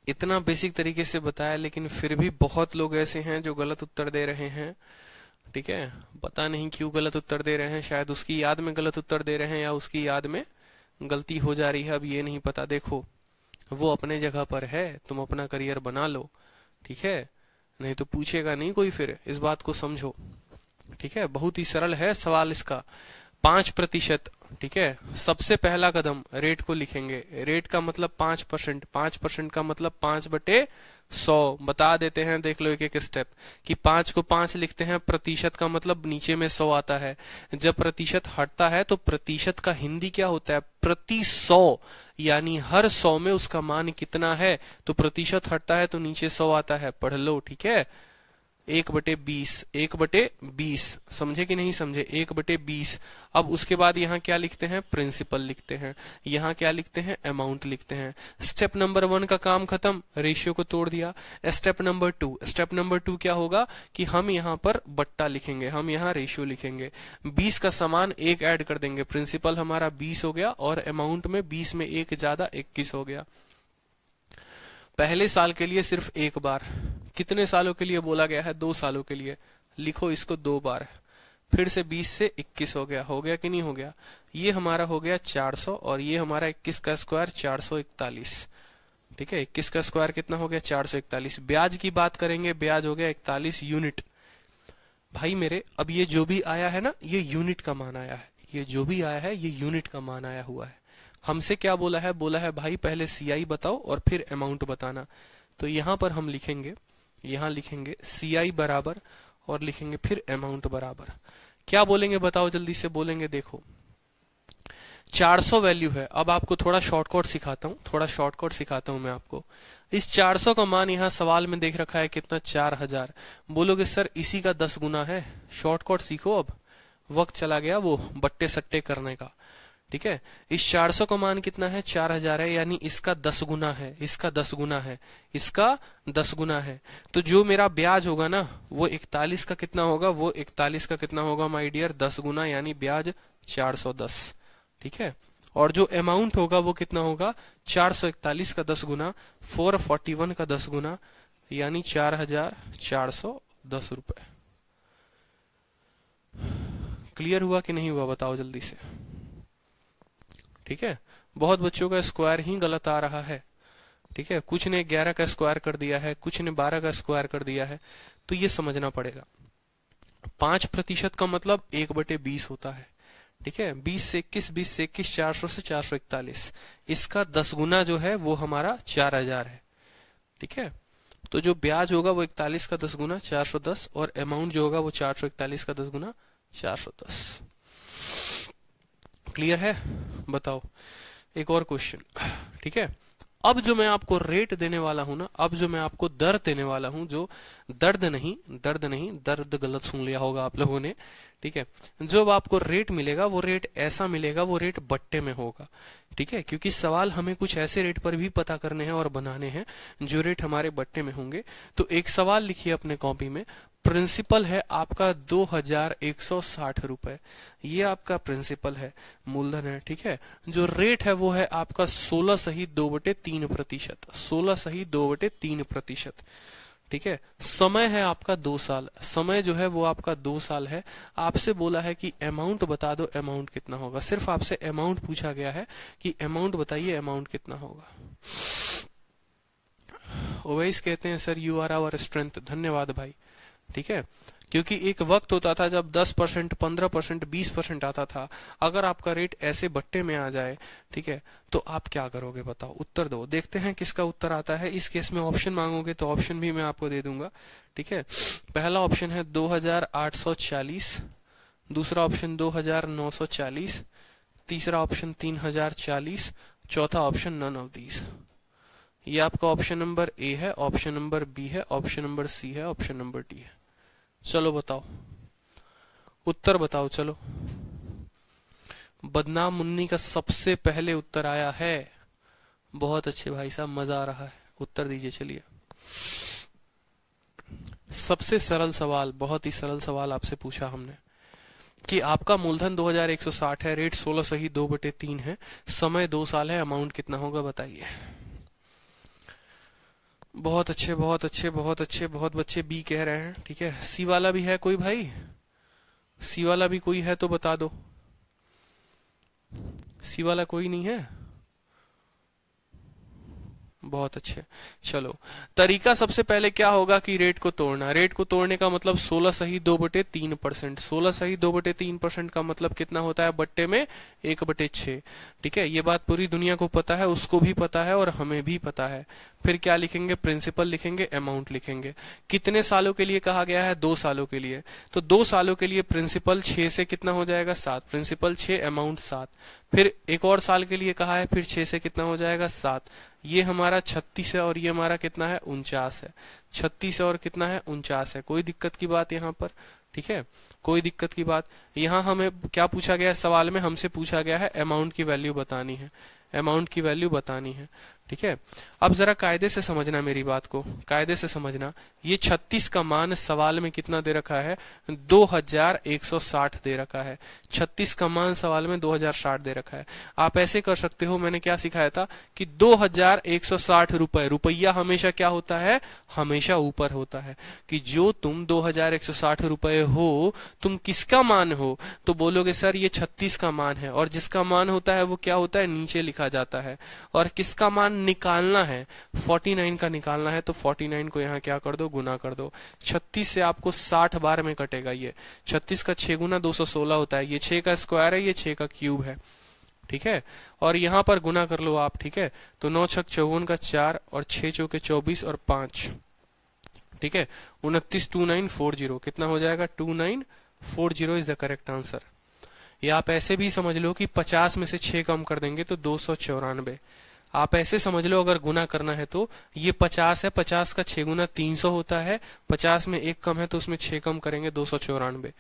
इतना बेसिक तरीके से बताया, लेकिन फिर भी बहुत लोग ऐसे हैं जो गलत उत्तर दे रहे हैं। ठीक है, पता नहीं क्यों गलत उत्तर दे रहे हैं, शायद उसकी याद में गलत उत्तर दे रहे हैं या उसकी याद में गलती हो जा रही है, अब ये नहीं पता। देखो, वो अपने जगह पर है, तुम अपना करियर बना लो, ठीक है, नहीं तो पूछेगा नहीं कोई फिर। इस बात को समझो, ठीक है। बहुत ही सरल है सवाल इसका। 5%, ठीक है। सबसे पहला कदम रेट को लिखेंगे। रेट का मतलब 5%, 5% का मतलब 5/100 बता देते हैं। देख लो एक एक स्टेप कि 5 को 5 लिखते हैं, प्रतिशत का मतलब नीचे में 100 आता है। जब प्रतिशत हटता है तो प्रतिशत का हिंदी क्या होता है, प्रति 100, यानी हर 100 में उसका मान कितना है। तो प्रतिशत हटता है तो नीचे 100 आता है, पढ़ लो, ठीक है। 1/20, 1/20, समझे कि नहीं समझे, 1/20। अब उसके बाद यहाँ क्या लिखते हैं, प्रिंसिपल लिखते हैं। यहाँ क्या लिखते हैं, अमाउंट लिखते हैं। स्टेप नंबर 1 का काम खत्म, रेशियो को तोड़ दिया। स्टेप नंबर 2 क्या होगा कि हम यहाँ पर बट्टा लिखेंगे, हम यहाँ रेशियो लिखेंगे। 20 का सामान 1 ऐड कर देंगे, प्रिंसिपल हमारा 20 हो गया, और अमाउंट में 20 में 1 ज्यादा 21 हो गया। पहले साल के लिए सिर्फ 1 बार, कितने सालों के लिए बोला गया है, 2 सालों के लिए, लिखो इसको 2 बार। फिर से 20 से 21 हो गया कि नहीं हो गया। ये हमारा हो गया 400, और ये हमारा 21 का स्क्वायर 441, ठीक है। 21 का स्क्वायर कितना हो गया, 441। ब्याज की बात करेंगे, ब्याज हो गया 41 यूनिट। भाई मेरे, अब ये जो भी आया है ना, ये यूनिट का मान आया है, ये जो भी आया है ये यूनिट का मान आया हुआ है। हमसे क्या बोला है, बोला है भाई पहले सीआई बताओ और फिर अमाउंट बताना। तो यहां पर हम लिखेंगे, यहां लिखेंगे सीआई बराबर, और लिखेंगे फिर अमाउंट बराबर। क्या बोलेंगे बताओ, जल्दी से बोलेंगे। देखो 400 वैल्यू है। अब आपको थोड़ा शॉर्टकट सिखाता हूं मैं आपको। इस 400 का मान यहाँ सवाल में देख रखा है कितना, 4000। बोलोगे सर इसी का 10 गुना है। शॉर्टकट सीखो, अब वक्त चला गया वो बट्टे सट्टे करने का, ठीक है। इस 400 का मान कितना है, 4000 है, यानी इसका 10 गुना है, इसका 10 गुना है, इसका 10 गुना है। तो जो मेरा ब्याज होगा ना, वो 41 का कितना होगा, वो 41 का कितना होगा माय डियर, 10 गुना, यानी ब्याज 410, ठीक है। और जो अमाउंट होगा वो कितना होगा, 441 का 10 गुना, 441 का 10 गुना, यानी 4410 रुपए। क्लियर हुआ कि नहीं हुआ, बताओ जल्दी से, ठीक है। बहुत बच्चों का स्क्वायर ही गलत आ रहा है, ठीक है। कुछ ने 11 का स्क्वायर कर दिया है, कुछ ने 12 का स्क्वायर कर दिया है, तो ये समझना पड़ेगा। 5% का मतलब 1/20 होता है, ठीक है। 20 से 21, 20 से 21, 400 से 441। इसका 10 गुना जो है वो हमारा 4000 है, ठीक है। तो जो ब्याज होगा वो 41 का 10 गुना 410, और अमाउंट जो होगा वो 441 का 10 गुना 410। क्लियर है, बताओ। एक और क्वेश्चन, ठीक है। अब जो मैं आपको रेट देने वाला हूं ना, अब जो मैं आपको दर देने वाला हूं, जो दर्द नहीं, दर्द गलत सुन लिया होगा आप लोगों ने, ठीक है। जो अब आपको रेट मिलेगा वो रेट ऐसा मिलेगा, वो रेट बट्टे में होगा, ठीक है। क्योंकि सवाल हमें कुछ ऐसे रेट पर भी पता करने हैं और बनाने हैं जो रेट हमारे बट्टे में होंगे। तो एक सवाल लिखिए अपने कॉपी में, प्रिंसिपल है आपका 2160 रुपए, ये आपका प्रिंसिपल है, मूलधन है, ठीक है। जो रेट है वो है आपका 16/3%, 16/3%, ठीक है। समय है आपका 2 साल, समय जो है वो आपका 2 साल है। आपसे बोला है कि अमाउंट बता दो, अमाउंट कितना होगा, सिर्फ आपसे अमाउंट पूछा गया है कि अमाउंट बताइए, अमाउंट कितना होगा। ओवैस कहते हैं sir you are our strength, धन्यवाद भाई, ठीक है। क्योंकि एक वक्त होता था जब 10%, 15%, 20% आता था। अगर आपका रेट ऐसे बट्टे में आ जाए, ठीक है, तो आप क्या करोगे बताओ, उत्तर दो। देखते हैं किसका उत्तर आता है। इस केस में ऑप्शन मांगोगे तो ऑप्शन भी मैं आपको दे दूंगा, ठीक है। पहला ऑप्शन है 2840, दूसरा ऑप्शन 2940, तीसरा ऑप्शन 3040, चौथा ऑप्शन नन ऑफ दीज। ये आपका ऑप्शन नंबर ए है, ऑप्शन नंबर बी है, ऑप्शन नंबर सी है, ऑप्शन नंबर डी है। चलो बताओ, उत्तर बताओ चलो। बदनाम मुन्नी का सबसे पहले उत्तर आया है। बहुत अच्छे भाई साहब, मजा आ रहा है, उत्तर दीजिए चलिए। सबसे सरल सवाल, बहुत ही सरल सवाल आपसे पूछा हमने कि आपका मूलधन 2160 है, रेट 16/2/3 है, समय 2 साल है, अमाउंट कितना होगा बताइए। बहुत अच्छे, बहुत अच्छे, बहुत अच्छे, बहुत बच्चे बी कह रहे हैं, ठीक है। सी वाला भी है कोई भाई, सी वाला भी कोई है तो बता दो। सी वाला कोई नहीं है, बहुत अच्छे। चलो, तरीका सबसे पहले क्या होगा कि रेट को तोड़ना। रेट को तोड़ने का मतलब 16/2/3%, 16/2/3% का मतलब कितना होता है बट्टे में 1/6, ठीक है। ये बात पूरी दुनिया को पता है, उसको भी पता है और हमें भी पता है। फिर क्या लिखेंगे, प्रिंसिपल लिखेंगे, अमाउंट लिखेंगे। कितने सालों के लिए कहा गया है, 2 सालों के लिए, तो 2 सालों के लिए प्रिंसिपल 6 से कितना हो जाएगा 7, प्रिंसिपल 6, अमाउंट 7। फिर एक और साल के लिए कहा है, फिर 6 से कितना हो जाएगा 7, ये हमारा 36 है और ये हमारा कितना है 49 है। 36 और कितना है 49 है। कोई दिक्कत की बात यहाँ पर, ठीक है, कोई दिक्कत की बात। यहाँ हमें क्या पूछा गया है सवाल में, हमसे पूछा गया है अमाउंट की वैल्यू बतानी है, अमाउंट की वैल्यू बतानी है, ठीक है। अब जरा कायदे से समझना मेरी बात को, कायदे से समझना। ये 36 का मान सवाल में कितना दे रखा है, 2160 दे रखा है। 36 का मान सवाल में 2060 दे रखा है। आप ऐसे कर सकते हो, मैंने क्या सिखाया था कि 2160 रुपए, रुपया हमेशा क्या होता है, हमेशा ऊपर होता है। कि जो तुम 2160 रुपए हो, तुम किसका मान हो, तो बोलोगे सर ये 36 का मान है, और जिसका मान होता है वो क्या होता है, नीचे लिखा जाता है। और किसका मान निकालना है, 49 का निकालना है, तो 49 को यहाँ क्या कर दो, गुना कर दो। 36 से आपको 60 बार में कटेगा। ये 36 का 6 गुना 216 होता है, ये 6 का स्क्वायर है, ये 6 का क्यूब है, ठीक है। और यहाँ पर गुना कर लो आप, ठीक है। तो 9 छक 54 का 4 और 6 चौके 24 और 5, ठीक है, 29, 2940 कितना हो जाएगा, 2940 इज द करेक्ट आंसर। या आप ऐसे भी समझ लो कि 50 में से 6 कम कर देंगे तो 294। आप ऐसे समझ लो, अगर गुना करना है तो ये 50 है, 50 का 6 गुना 300 होता है, 50 में 1 कम है तो उसमें 6 कम करेंगे 294।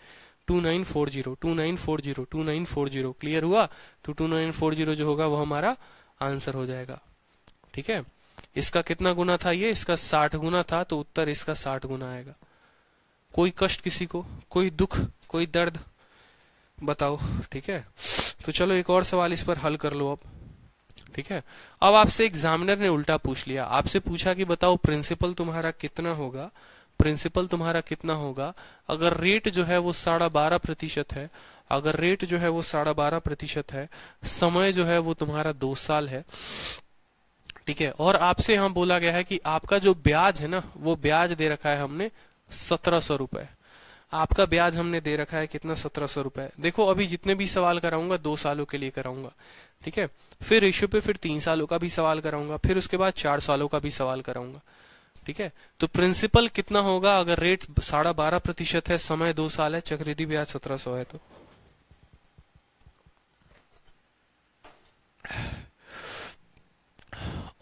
2940, 2940, 2940 क्लियर हुआ। तो 2940 जो होगा वो हमारा आंसर हो जाएगा, ठीक है। इसका कितना गुना था, ये इसका 60 गुना था, तो उत्तर इसका 60 गुना आएगा। कोई कष्ट किसी को, कोई दुख, कोई दर्द बताओ, ठीक है। तो चलो एक और सवाल इस पर हल कर लो अब, ठीक है। अब आपसे एग्जामिनर ने उल्टा पूछ लिया, आपसे पूछा कि बताओ प्रिंसिपल तुम्हारा कितना होगा, प्रिंसिपल तुम्हारा कितना होगा अगर रेट जो है वो 12.5% है, अगर रेट जो है वो 12.5% है, समय जो है वो तुम्हारा 2 साल है, ठीक है। और आपसे यहाँ बोला गया है कि आपका जो ब्याज है ना, वो ब्याज दे रखा है हमने 1700 रुपए। आपका ब्याज हमने दे रखा है कितना, 1700 रुपए। देखो अभी जितने भी सवाल कराऊंगा 2 सालों के लिए कराऊंगा, ठीक है। फिर रेशियो पे फिर 3 सालों का भी सवाल कराऊंगा, फिर उसके बाद 4 सालों का भी सवाल कराऊंगा, ठीक है। तो प्रिंसिपल कितना होगा अगर रेट 12.5% है, समय 2 साल है, चक्रवृद्धि ब्याज 1700 है, तो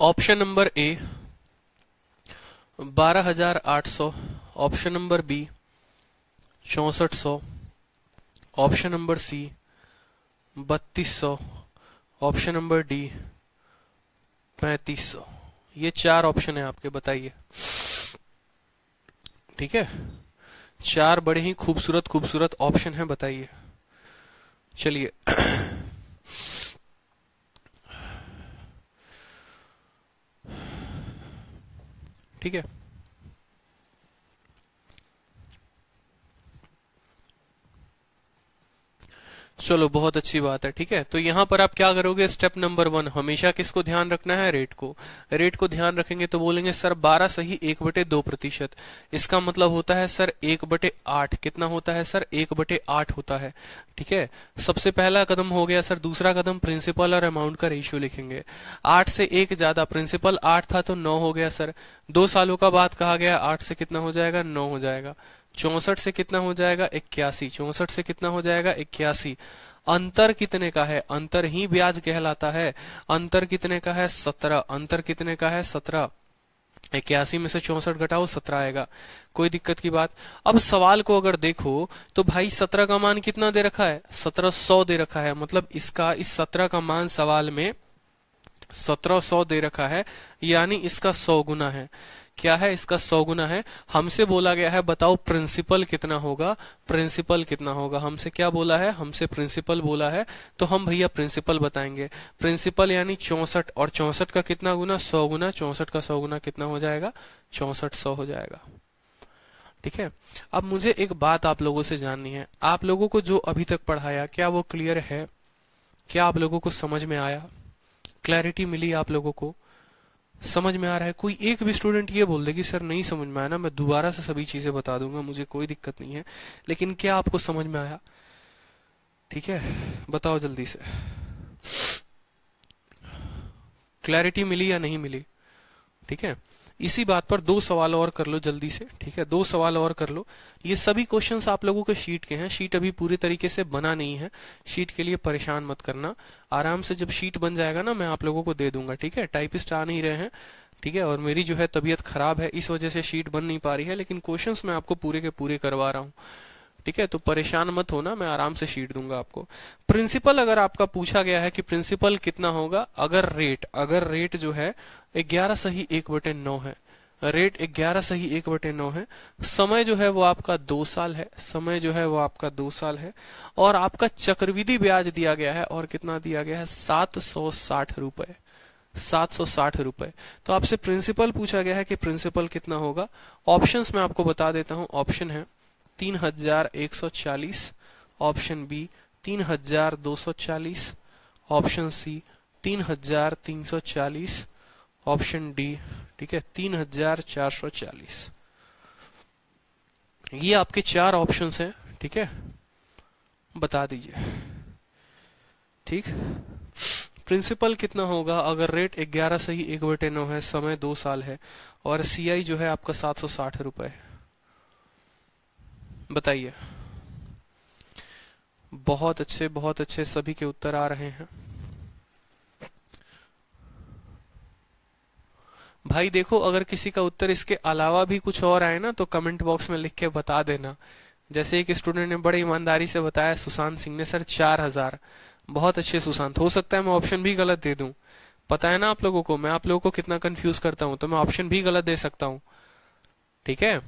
option number A 12,800, option number B 6400, option number C 3200, option number D 3500। ये 4 ऑप्शन है आपके, बताइए, ठीक है। चार बड़े ही खूबसूरत खूबसूरत ऑप्शन हैं, बताइए। चलिए ठीक है, चलो बहुत अच्छी बात है। ठीक है, तो यहां पर आप क्या करोगे, स्टेप नंबर 1, हमेशा किसको ध्यान रखना है, रेट को। रेट को ध्यान रखेंगे तो बोलेंगे सर 12 सही 1/2%। इसका मतलब होता है सर 1/8। कितना होता है सर, 1/8 होता है। ठीक है, सबसे पहला कदम हो गया सर। दूसरा कदम प्रिंसिपल और अमाउंट का रेशियो लिखेंगे। 8 से 1 ज्यादा, प्रिंसिपल 8 था तो 9 हो गया सर। 2 सालों का बाद कहा गया, 8 से कितना हो जाएगा, 9 हो जाएगा। 64 से कितना हो जाएगा, 81। 64 से कितना हो जाएगा, 81। अंतर कितने का है, अंतर ही ब्याज कहलाता है। अंतर कितने का है, 17। अंतर कितने का है, 17। 81 में से 64 घटाओ, 17 आएगा। कोई दिक्कत की बात। अब सवाल को अगर देखो तो भाई 17 का मान कितना दे रखा है, 1700 दे रखा है। मतलब इसका, इस 17 का मान सवाल में 1700 दे रखा है, यानी इसका 100 गुना है। क्या है, इसका 100 गुना है। हमसे बोला गया है बताओ प्रिंसिपल कितना होगा, प्रिंसिपल कितना होगा। हमसे क्या बोला है, हमसे प्रिंसिपल बोला है, तो हम भैया प्रिंसिपल बताएंगे। प्रिंसिपल यानी 64, और 64 का कितना गुना, 100 गुना। 64 का 100 गुना कितना हो जाएगा, 6400 हो जाएगा। ठीक है, अब मुझे एक बात आप लोगों से जाननी है। आप लोगों को जो अभी तक पढ़ाया, क्या वो क्लियर है? क्या आप लोगों को समझ में आया, क्लैरिटी मिली आप लोगों को, समझ में आ रहा है? कोई एक भी स्टूडेंट ये बोल दे कि सर नहीं समझ में आया ना, मैं दोबारा से सभी चीजें बता दूंगा, मुझे कोई दिक्कत नहीं है, लेकिन क्या आपको समझ में आया? ठीक है, बताओ जल्दी से, क्लैरिटी मिली या नहीं मिली? ठीक है, इसी बात पर 2 सवाल और कर लो जल्दी से। ठीक है, 2 सवाल और कर लो। ये सभी क्वेश्चंस आप लोगों के शीट के हैं। शीट अभी पूरी तरीके से बना नहीं है, शीट के लिए परेशान मत करना। आराम से जब शीट बन जाएगा ना, मैं आप लोगों को दे दूंगा। ठीक है, टाइपिस्ट आ नहीं रहे हैं। ठीक है, और मेरी जो है तबीयत खराब है, इस वजह से शीट बन नहीं पा रही है, लेकिन क्वेश्चंस मैं आपको पूरे के पूरे करवा रहा हूँ। ठीक है, तो परेशान मत होना, मैं आराम से शीट दूंगा आपको। प्रिंसिपल अगर आपका पूछा गया है कि प्रिंसिपल कितना होगा, अगर रेट जो है 11 सही 1/9 है, रेट 11 सही 1/9 है, समय जो है वो आपका 2 साल है, समय जो है वो आपका 2 साल है, और आपका चक्रवृद्धि ब्याज दिया गया है, और कितना दिया गया है, 760 रुपए, 760 रुपए। तो आपसे प्रिंसिपल पूछा गया है कि प्रिंसिपल कितना होगा। ऑप्शंस मैं आपको बता देता हूं। ऑप्शन है 3140, option B 3240, option C 3340, option D, ठीक है, 3440। ये आपके 4 ऑप्शंस हैं। ठीक है, बता दीजिए। ठीक, प्रिंसिपल कितना होगा अगर रेट 11 सही 1/9 है, समय 2 साल है, और सीआई जो है आपका 760 रुपए। बताइए। बहुत अच्छे, बहुत अच्छे, सभी के उत्तर आ रहे हैं। भाई देखो, अगर किसी का उत्तर इसके अलावा भी कुछ और आए ना, तो कमेंट बॉक्स में लिख के बता देना। जैसे एक स्टूडेंट ने बड़े ईमानदारी से बताया, सुशांत सिंह ने, सर 4000। बहुत अच्छे सुशांत, हो सकता है मैं ऑप्शन भी गलत दे दूं। पता है ना आप लोगों को, मैं आप लोगों को कितना कंफ्यूज करता हूं, तो मैं ऑप्शन भी गलत दे सकता हूं। ठीक है,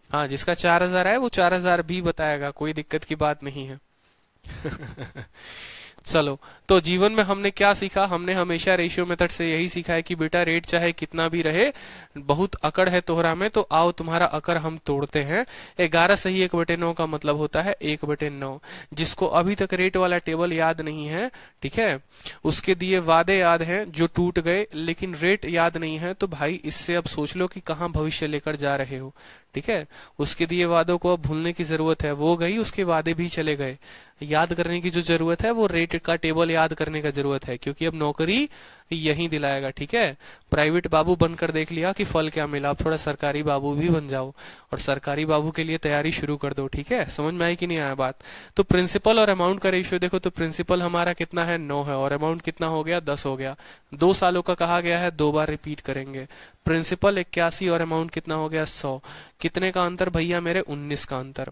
हाँ, जिसका 4000 है वो 4000 भी बताएगा, कोई दिक्कत की बात नहीं है। चलो, तो जीवन में हमने क्या सीखा? हमने हमेशा रेशियो मेथड से यही सीखा है कि बेटा रेट चाहे कितना भी रहे, बहुत अकड़ है तोहरा में, तो आओ तुम्हारा अकड़ हम तोड़ते हैं। 11 सही 1/9 का मतलब होता है 1/9। जिसको अभी तक रेट वाला टेबल याद नहीं है, ठीक है, उसके दिए वादे याद हैं जो टूट गए, लेकिन रेट याद नहीं है, तो भाई इससे अब सोच लो कि कहाँ भविष्य लेकर जा रहे हो। ठीक है, उसके दिए वादों को अब भूलने की जरूरत है, वो गई, उसके वादे भी चले गए। याद करने की जो जरूरत है वो रेट का टेबल याद करने का जरूरत है, क्योंकि अब नौकरी यही दिलाएगा। ठीक है, प्राइवेट बाबू बनकर देख लिया कि फल क्या मिला, अब थोड़ा सरकारी बाबू भी बन जाओ, और सरकारी बाबू के लिए तैयारी शुरू कर दो। ठीक है, समझ में आई कि नहीं आया बात? तो प्रिंसिपल और अमाउंट का रेशियो देखो, तो प्रिंसिपल हमारा कितना है, 9 है, और अमाउंट कितना हो गया, 10 हो गया। 2 सालों का कहा गया है, 2 बार रिपीट करेंगे। प्रिंसिपल 81 और अमाउंट कितना हो गया, 100। कितने का अंतर भैया मेरे, 19 का अंतर।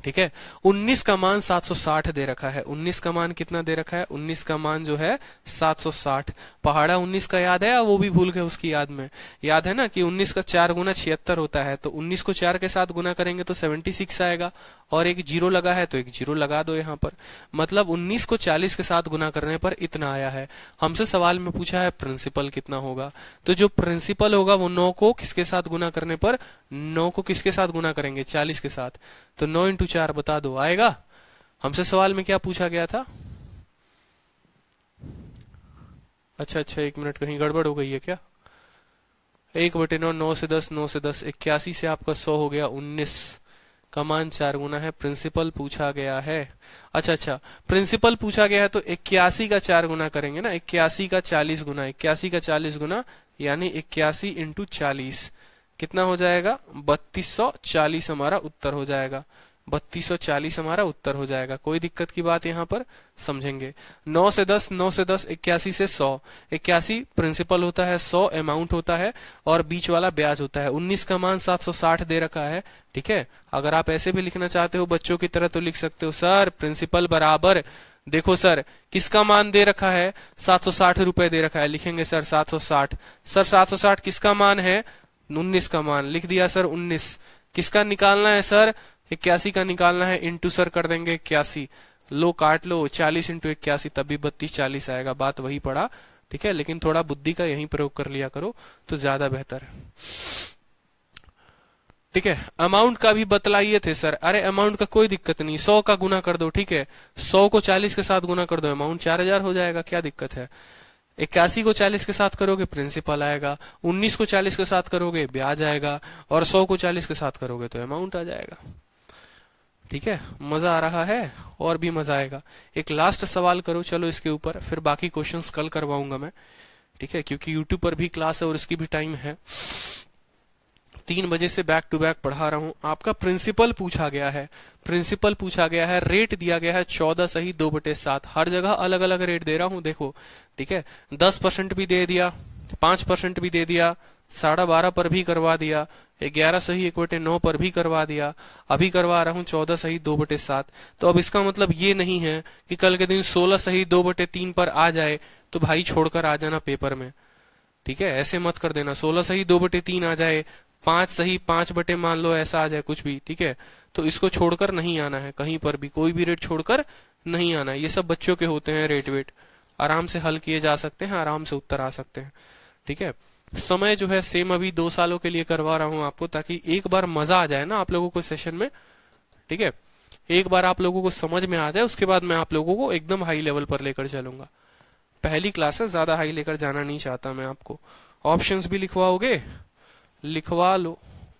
ठीक है। 19 का मान 760 दे रखा है। 19 का मान कितना दे रखा है? 19 का मान जो है 760। पहाड़ा 19 का याद है या वो भी भूल गए? उसकी याद में याद है ना कि 19 का 4 गुना 76 होता है, तो 19 को 4 के साथ गुना करेंगे तो 76 आएगा, और एक जीरो लगा है तो एक जीरो लगा दो यहाँ पर। मतलब 19 को 40 के साथ गुना करने पर इतना आया है। हमसे सवाल में पूछा है प्रिंसिपल कितना होगा, तो जो प्रिंसिपल होगा वो 9 को किसके साथ गुना करने पर? 9 को किसके साथ गुना करेंगे? 40 के साथ। तो 9 इंटू 4 बता दो, आएगा? हमसे सवाल में क्या पूछा गया था? अच्छा, 1 मिनट, कहीं गड़बड़ हो गई है क्या? 1/9, 9 से 10, 9 से 10, 81 से आपका 100 हो गया। 19 का मान 4 गुना है। प्रिंसिपल पूछा गया है। अच्छा, प्रिंसिपल पूछा गया है तो 81 का 4 गुना करेंगे ना। 81 का 40 गुना, 81 का 40 गुना, यानी 81 इंटू 40 कितना हो जाएगा? 3240 हमारा उत्तर हो जाएगा। 3240 हमारा उत्तर हो जाएगा। कोई दिक्कत की बात यहाँ पर? समझेंगे। 9 से 10, 9 से 10, 81 से 100। 81 प्रिंसिपल होता है, 100 अमाउंट होता है, और बीच वाला ब्याज होता है। 19 का मान 760 दे रखा है। ठीक है, अगर आप ऐसे भी लिखना चाहते हो बच्चों की तरह तो लिख सकते हो, सर प्रिंसिपल बराबर, देखो सर किसका मान दे रखा है? 760 रुपए दे रखा है। लिखेंगे सर 760। सर 760 किसका मान है? 19 का मान। लिख दिया सर 19। किसका निकालना है सर? 81 का निकालना है। इंटू सर कर देंगे 81। लो काट लो, 40 इंटू 81 तभी 3240 आएगा। बात वही पड़ा। ठीक है, लेकिन थोड़ा बुद्धि का यहीं प्रयोग कर लिया करो तो ज्यादा बेहतर है। ठीक है, अमाउंट का भी बतलाइए थे सर। अरे अमाउंट का कोई दिक्कत नहीं, 100 का गुना कर दो। ठीक है, 100 को 40 के साथ गुना कर दो, अमाउंट 4000 हो जाएगा। क्या दिक्कत है? 81 को 40 के साथ करोगे प्रिंसिपल आएगा, 19 को 40 के साथ करोगे ब्याज आएगा, और 100 को 40 के साथ करोगे तो अमाउंट आ जाएगा। ठीक है, मजा आ रहा है? और भी मजा आएगा। एक लास्ट सवाल करो चलो इसके ऊपर, फिर बाकी क्वेश्चंस कल करवाऊंगा मैं। ठीक है, क्योंकि यूट्यूब पर भी क्लास है और इसकी भी टाइम है। 3 बजे से बैक टू बैक पढ़ा रहा हूं। आपका प्रिंसिपल पूछा गया है। प्रिंसिपल पूछा गया है, रेट दिया गया है 14 सही 2/7। हर जगह अलग अलग रेट दे रहा हूं, देखो। ठीक है, 10% भी दे दिया, 5% भी दे दिया, 12.5 पर भी करवा दिया, 11 सही 1/9 पर भी करवा दिया, अभी करवा रहा हूं 14 सही 2/7। तो अब इसका मतलब ये नहीं है कि कल के दिन 16 सही 2/3 पर आ जाए तो भाई छोड़कर आ जाना पेपर में। ठीक है, ऐसे मत कर देना। 16 सही 2/3 आ जाए, 5 सही 5 बटे मान लो ऐसा आ जाए कुछ भी। ठीक है, तो इसको छोड़कर नहीं आना है, कहीं पर भी कोई भी रेट छोड़कर नहीं आना है। ये सब बच्चों के होते हैं रेट वेट, आराम से हल किए जा सकते हैं, आराम से उत्तर आ सकते हैं। ठीक है, समय जो है सेम अभी 2 सालों के लिए करवा रहा हूं आपको, ताकि एक बार मजा आ जाए ना आप लोगों को सेशन में। ठीक है, एक बार आप लोगों को समझ में आ जाए, उसके बाद मैं आप लोगों को एकदम हाई लेवल पर लेकर चलूंगा। पहली क्लास है, ज्यादा हाई लेकर जाना नहीं चाहता मैं आपको। ऑप्शंस भी लिखवाओगे? लिखवा लो,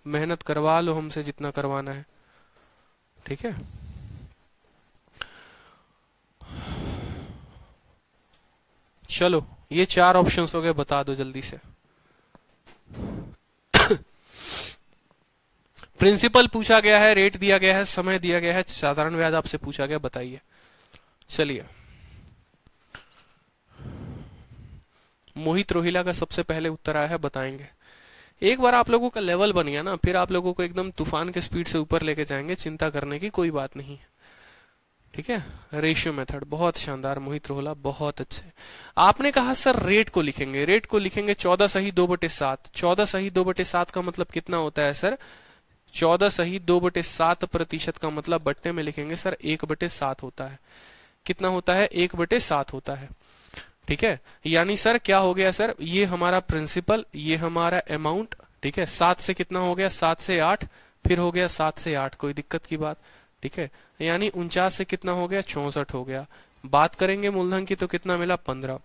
मेहनत करवा लो हमसे जितना करवाना है। ठीक है, चलो ये 4 ऑप्शंस हो गए, बता दो जल्दी से। प्रिंसिपल पूछा गया है, रेट दिया गया है, समय दिया गया है, साधारण ब्याज आपसे पूछा गया, बताइए। चलिए, मोहित रोहिला का सबसे पहले उत्तर आया है, बताएंगे। एक बार आप लोगों का लेवल बन गया ना, फिर आप लोगों को एकदम तूफान के स्पीड से ऊपर लेके जाएंगे, चिंता करने की कोई बात नहीं है। ठीक है, रेशियो मेथड बहुत शानदार मोहित रोहिला, बहुत अच्छे। आपने कहा सर रेट को लिखेंगे, रेट को लिखेंगे 14 सही 2/7। 14 सही 2/7 का मतलब कितना होता है सर? 14 सही 2/7% का मतलब बट्टे में लिखेंगे सर 1/7 होता है। कितना होता है? 1/7 होता है। ठीक है, यानी सर क्या हो गया सर? ये हमारा प्रिंसिपल, ये हमारा अमाउंट। ठीक है, 7 से कितना हो गया? 7 से 8, फिर हो गया 7 से 8, कोई दिक्कत की बात? ठीक है, यानी 49 से कितना हो गया? 64 हो गया। बात करेंगे मूलधन की तो कितना मिला? 15।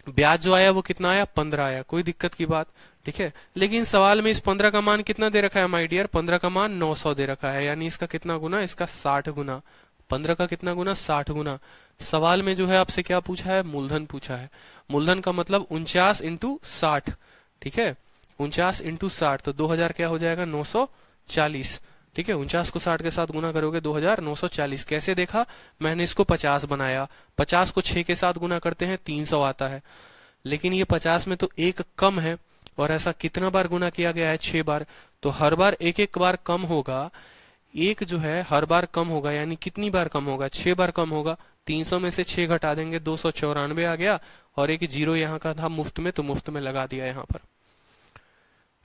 ब्याज जो आया वो कितना आया? 15 आया, कोई दिक्कत की बात? ठीक है, लेकिन सवाल में इस 15 का मान कितना दे रखा है माय डियर? 15 का मान 900 दे रखा है, यानी इसका कितना गुना? इसका 60 गुना। 15 का कितना गुना? 60 गुना। सवाल में जो है आपसे क्या पूछा है? मूलधन पूछा है। मूलधन का मतलब 49 इंटू 60। ठीक है, 49 इंटू 60 तो 2000 क्या हो जाएगा? 940। ठीक है, 49 को 60 के साथ गुना करोगे 2940। कैसे देखा? मैंने इसको 50 बनाया, 50 को 6 के साथ गुना करते हैं 300 आता है, लेकिन ये 50 में तो एक कम है, और ऐसा कितना बार गुना किया गया है? 6 बार। तो हर बार एक एक बार कम होगा, एक जो है हर बार कम होगा, यानी कितनी बार कम होगा, 6 बार कम होगा। 300 में से 6 घटा देंगे, 294 आ गया, और एक जीरो यहाँ का था मुफ्त में, तो मुफ्त में लगा दिया यहाँ पर।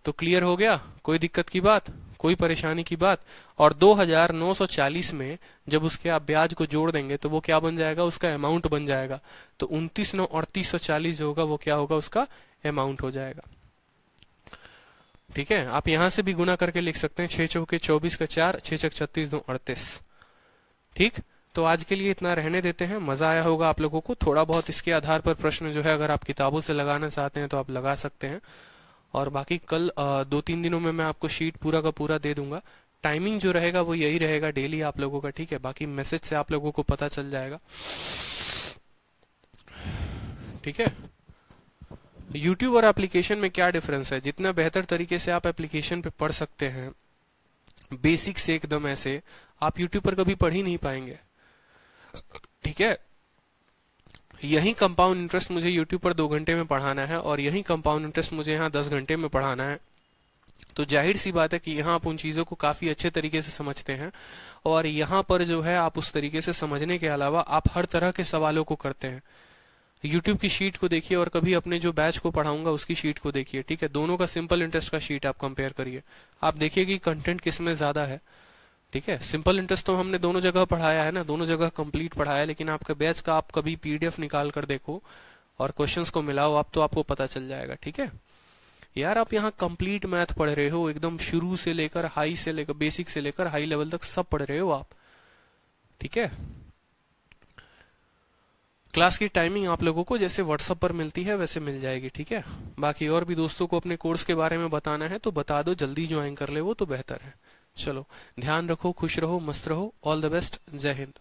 तो क्लियर हो गया, कोई दिक्कत की बात, कोई परेशानी की बात। और 2940 में जब उसके आप ब्याज को जोड़ देंगे तो वो क्या बन जाएगा, उसका अमाउंट बन जाएगा। तो 29,3840 जो होगा वो क्या होगा, उसका अमाउंट हो जाएगा। ठीक है, आप यहां से भी गुना करके लिख सकते हैं, 6 चौके 24 का 4, 6 छक 36, 2 38। ठीक, तो आज के लिए इतना रहने देते हैं। मजा आया होगा आप लोगों को। थोड़ा बहुत इसके आधार पर प्रश्न जो है अगर आप किताबों से लगाना चाहते हैं तो आप लगा सकते हैं। और बाकी कल 2-3 दिनों में मैं आपको शीट पूरा का पूरा दे दूंगा। टाइमिंग जो रहेगा वो यही रहेगा डेली आप लोगों का। ठीक है, बाकी मैसेज से आप लोगों को पता चल जाएगा। ठीक है, यूट्यूब और एप्लीकेशन में क्या डिफरेंस है? जितना बेहतर तरीके से आप एप्लीकेशन पे पढ़ सकते हैं, बेसिक से एकदम ऐसे, आप यूट्यूब पर कभी पढ़ ही नहीं पाएंगे। ठीक है, यही कंपाउंड इंटरेस्ट मुझे यूट्यूब पर 2 घंटे में पढ़ाना है और यही कंपाउंड इंटरेस्ट मुझे यहाँ 10 घंटे में पढ़ाना है। तो जाहिर सी बात है कि यहाँ आप उन चीजों को काफी अच्छे तरीके से समझते हैं, और यहाँ पर जो है आप उस तरीके से समझने के अलावा आप हर तरह के सवालों को करते हैं। यूट्यूब की शीट को देखिए और कभी अपने जो बैच को पढ़ाऊंगा उसकी शीट को देखिए। ठीक है, दोनों का सिंपल इंटरेस्ट का शीट आप कंपेयर करिए, आप देखिए कि कंटेंट किसमें ज्यादा है। ठीक है, सिंपल इंटरेस्ट तो हमने दोनों जगह पढ़ाया है ना, दोनों जगह कंप्लीट पढ़ाया है, लेकिन आपके बैच का आप कभी पीडीएफ निकाल कर देखो और क्वेश्चंस को मिलाओ आप, तो आपको पता चल जाएगा। ठीक है यार, आप यहाँ कंप्लीट मैथ पढ़ रहे हो, एकदम शुरू से लेकर हाई से लेकर बेसिक से लेकर हाई लेवल तक सब पढ़ रहे हो आप। ठीक है, क्लास की टाइमिंग आप लोगों को जैसे व्हाट्सएप पर मिलती है वैसे मिल जाएगी। ठीक है, बाकी और भी दोस्तों को अपने कोर्स के बारे में बताना है तो बता दो, जल्दी ज्वाइन कर ले वो तो बेहतर है। चलो, ध्यान रखो, खुश रहो, मस्त रहो, ऑल द बेस्ट, जय हिंद।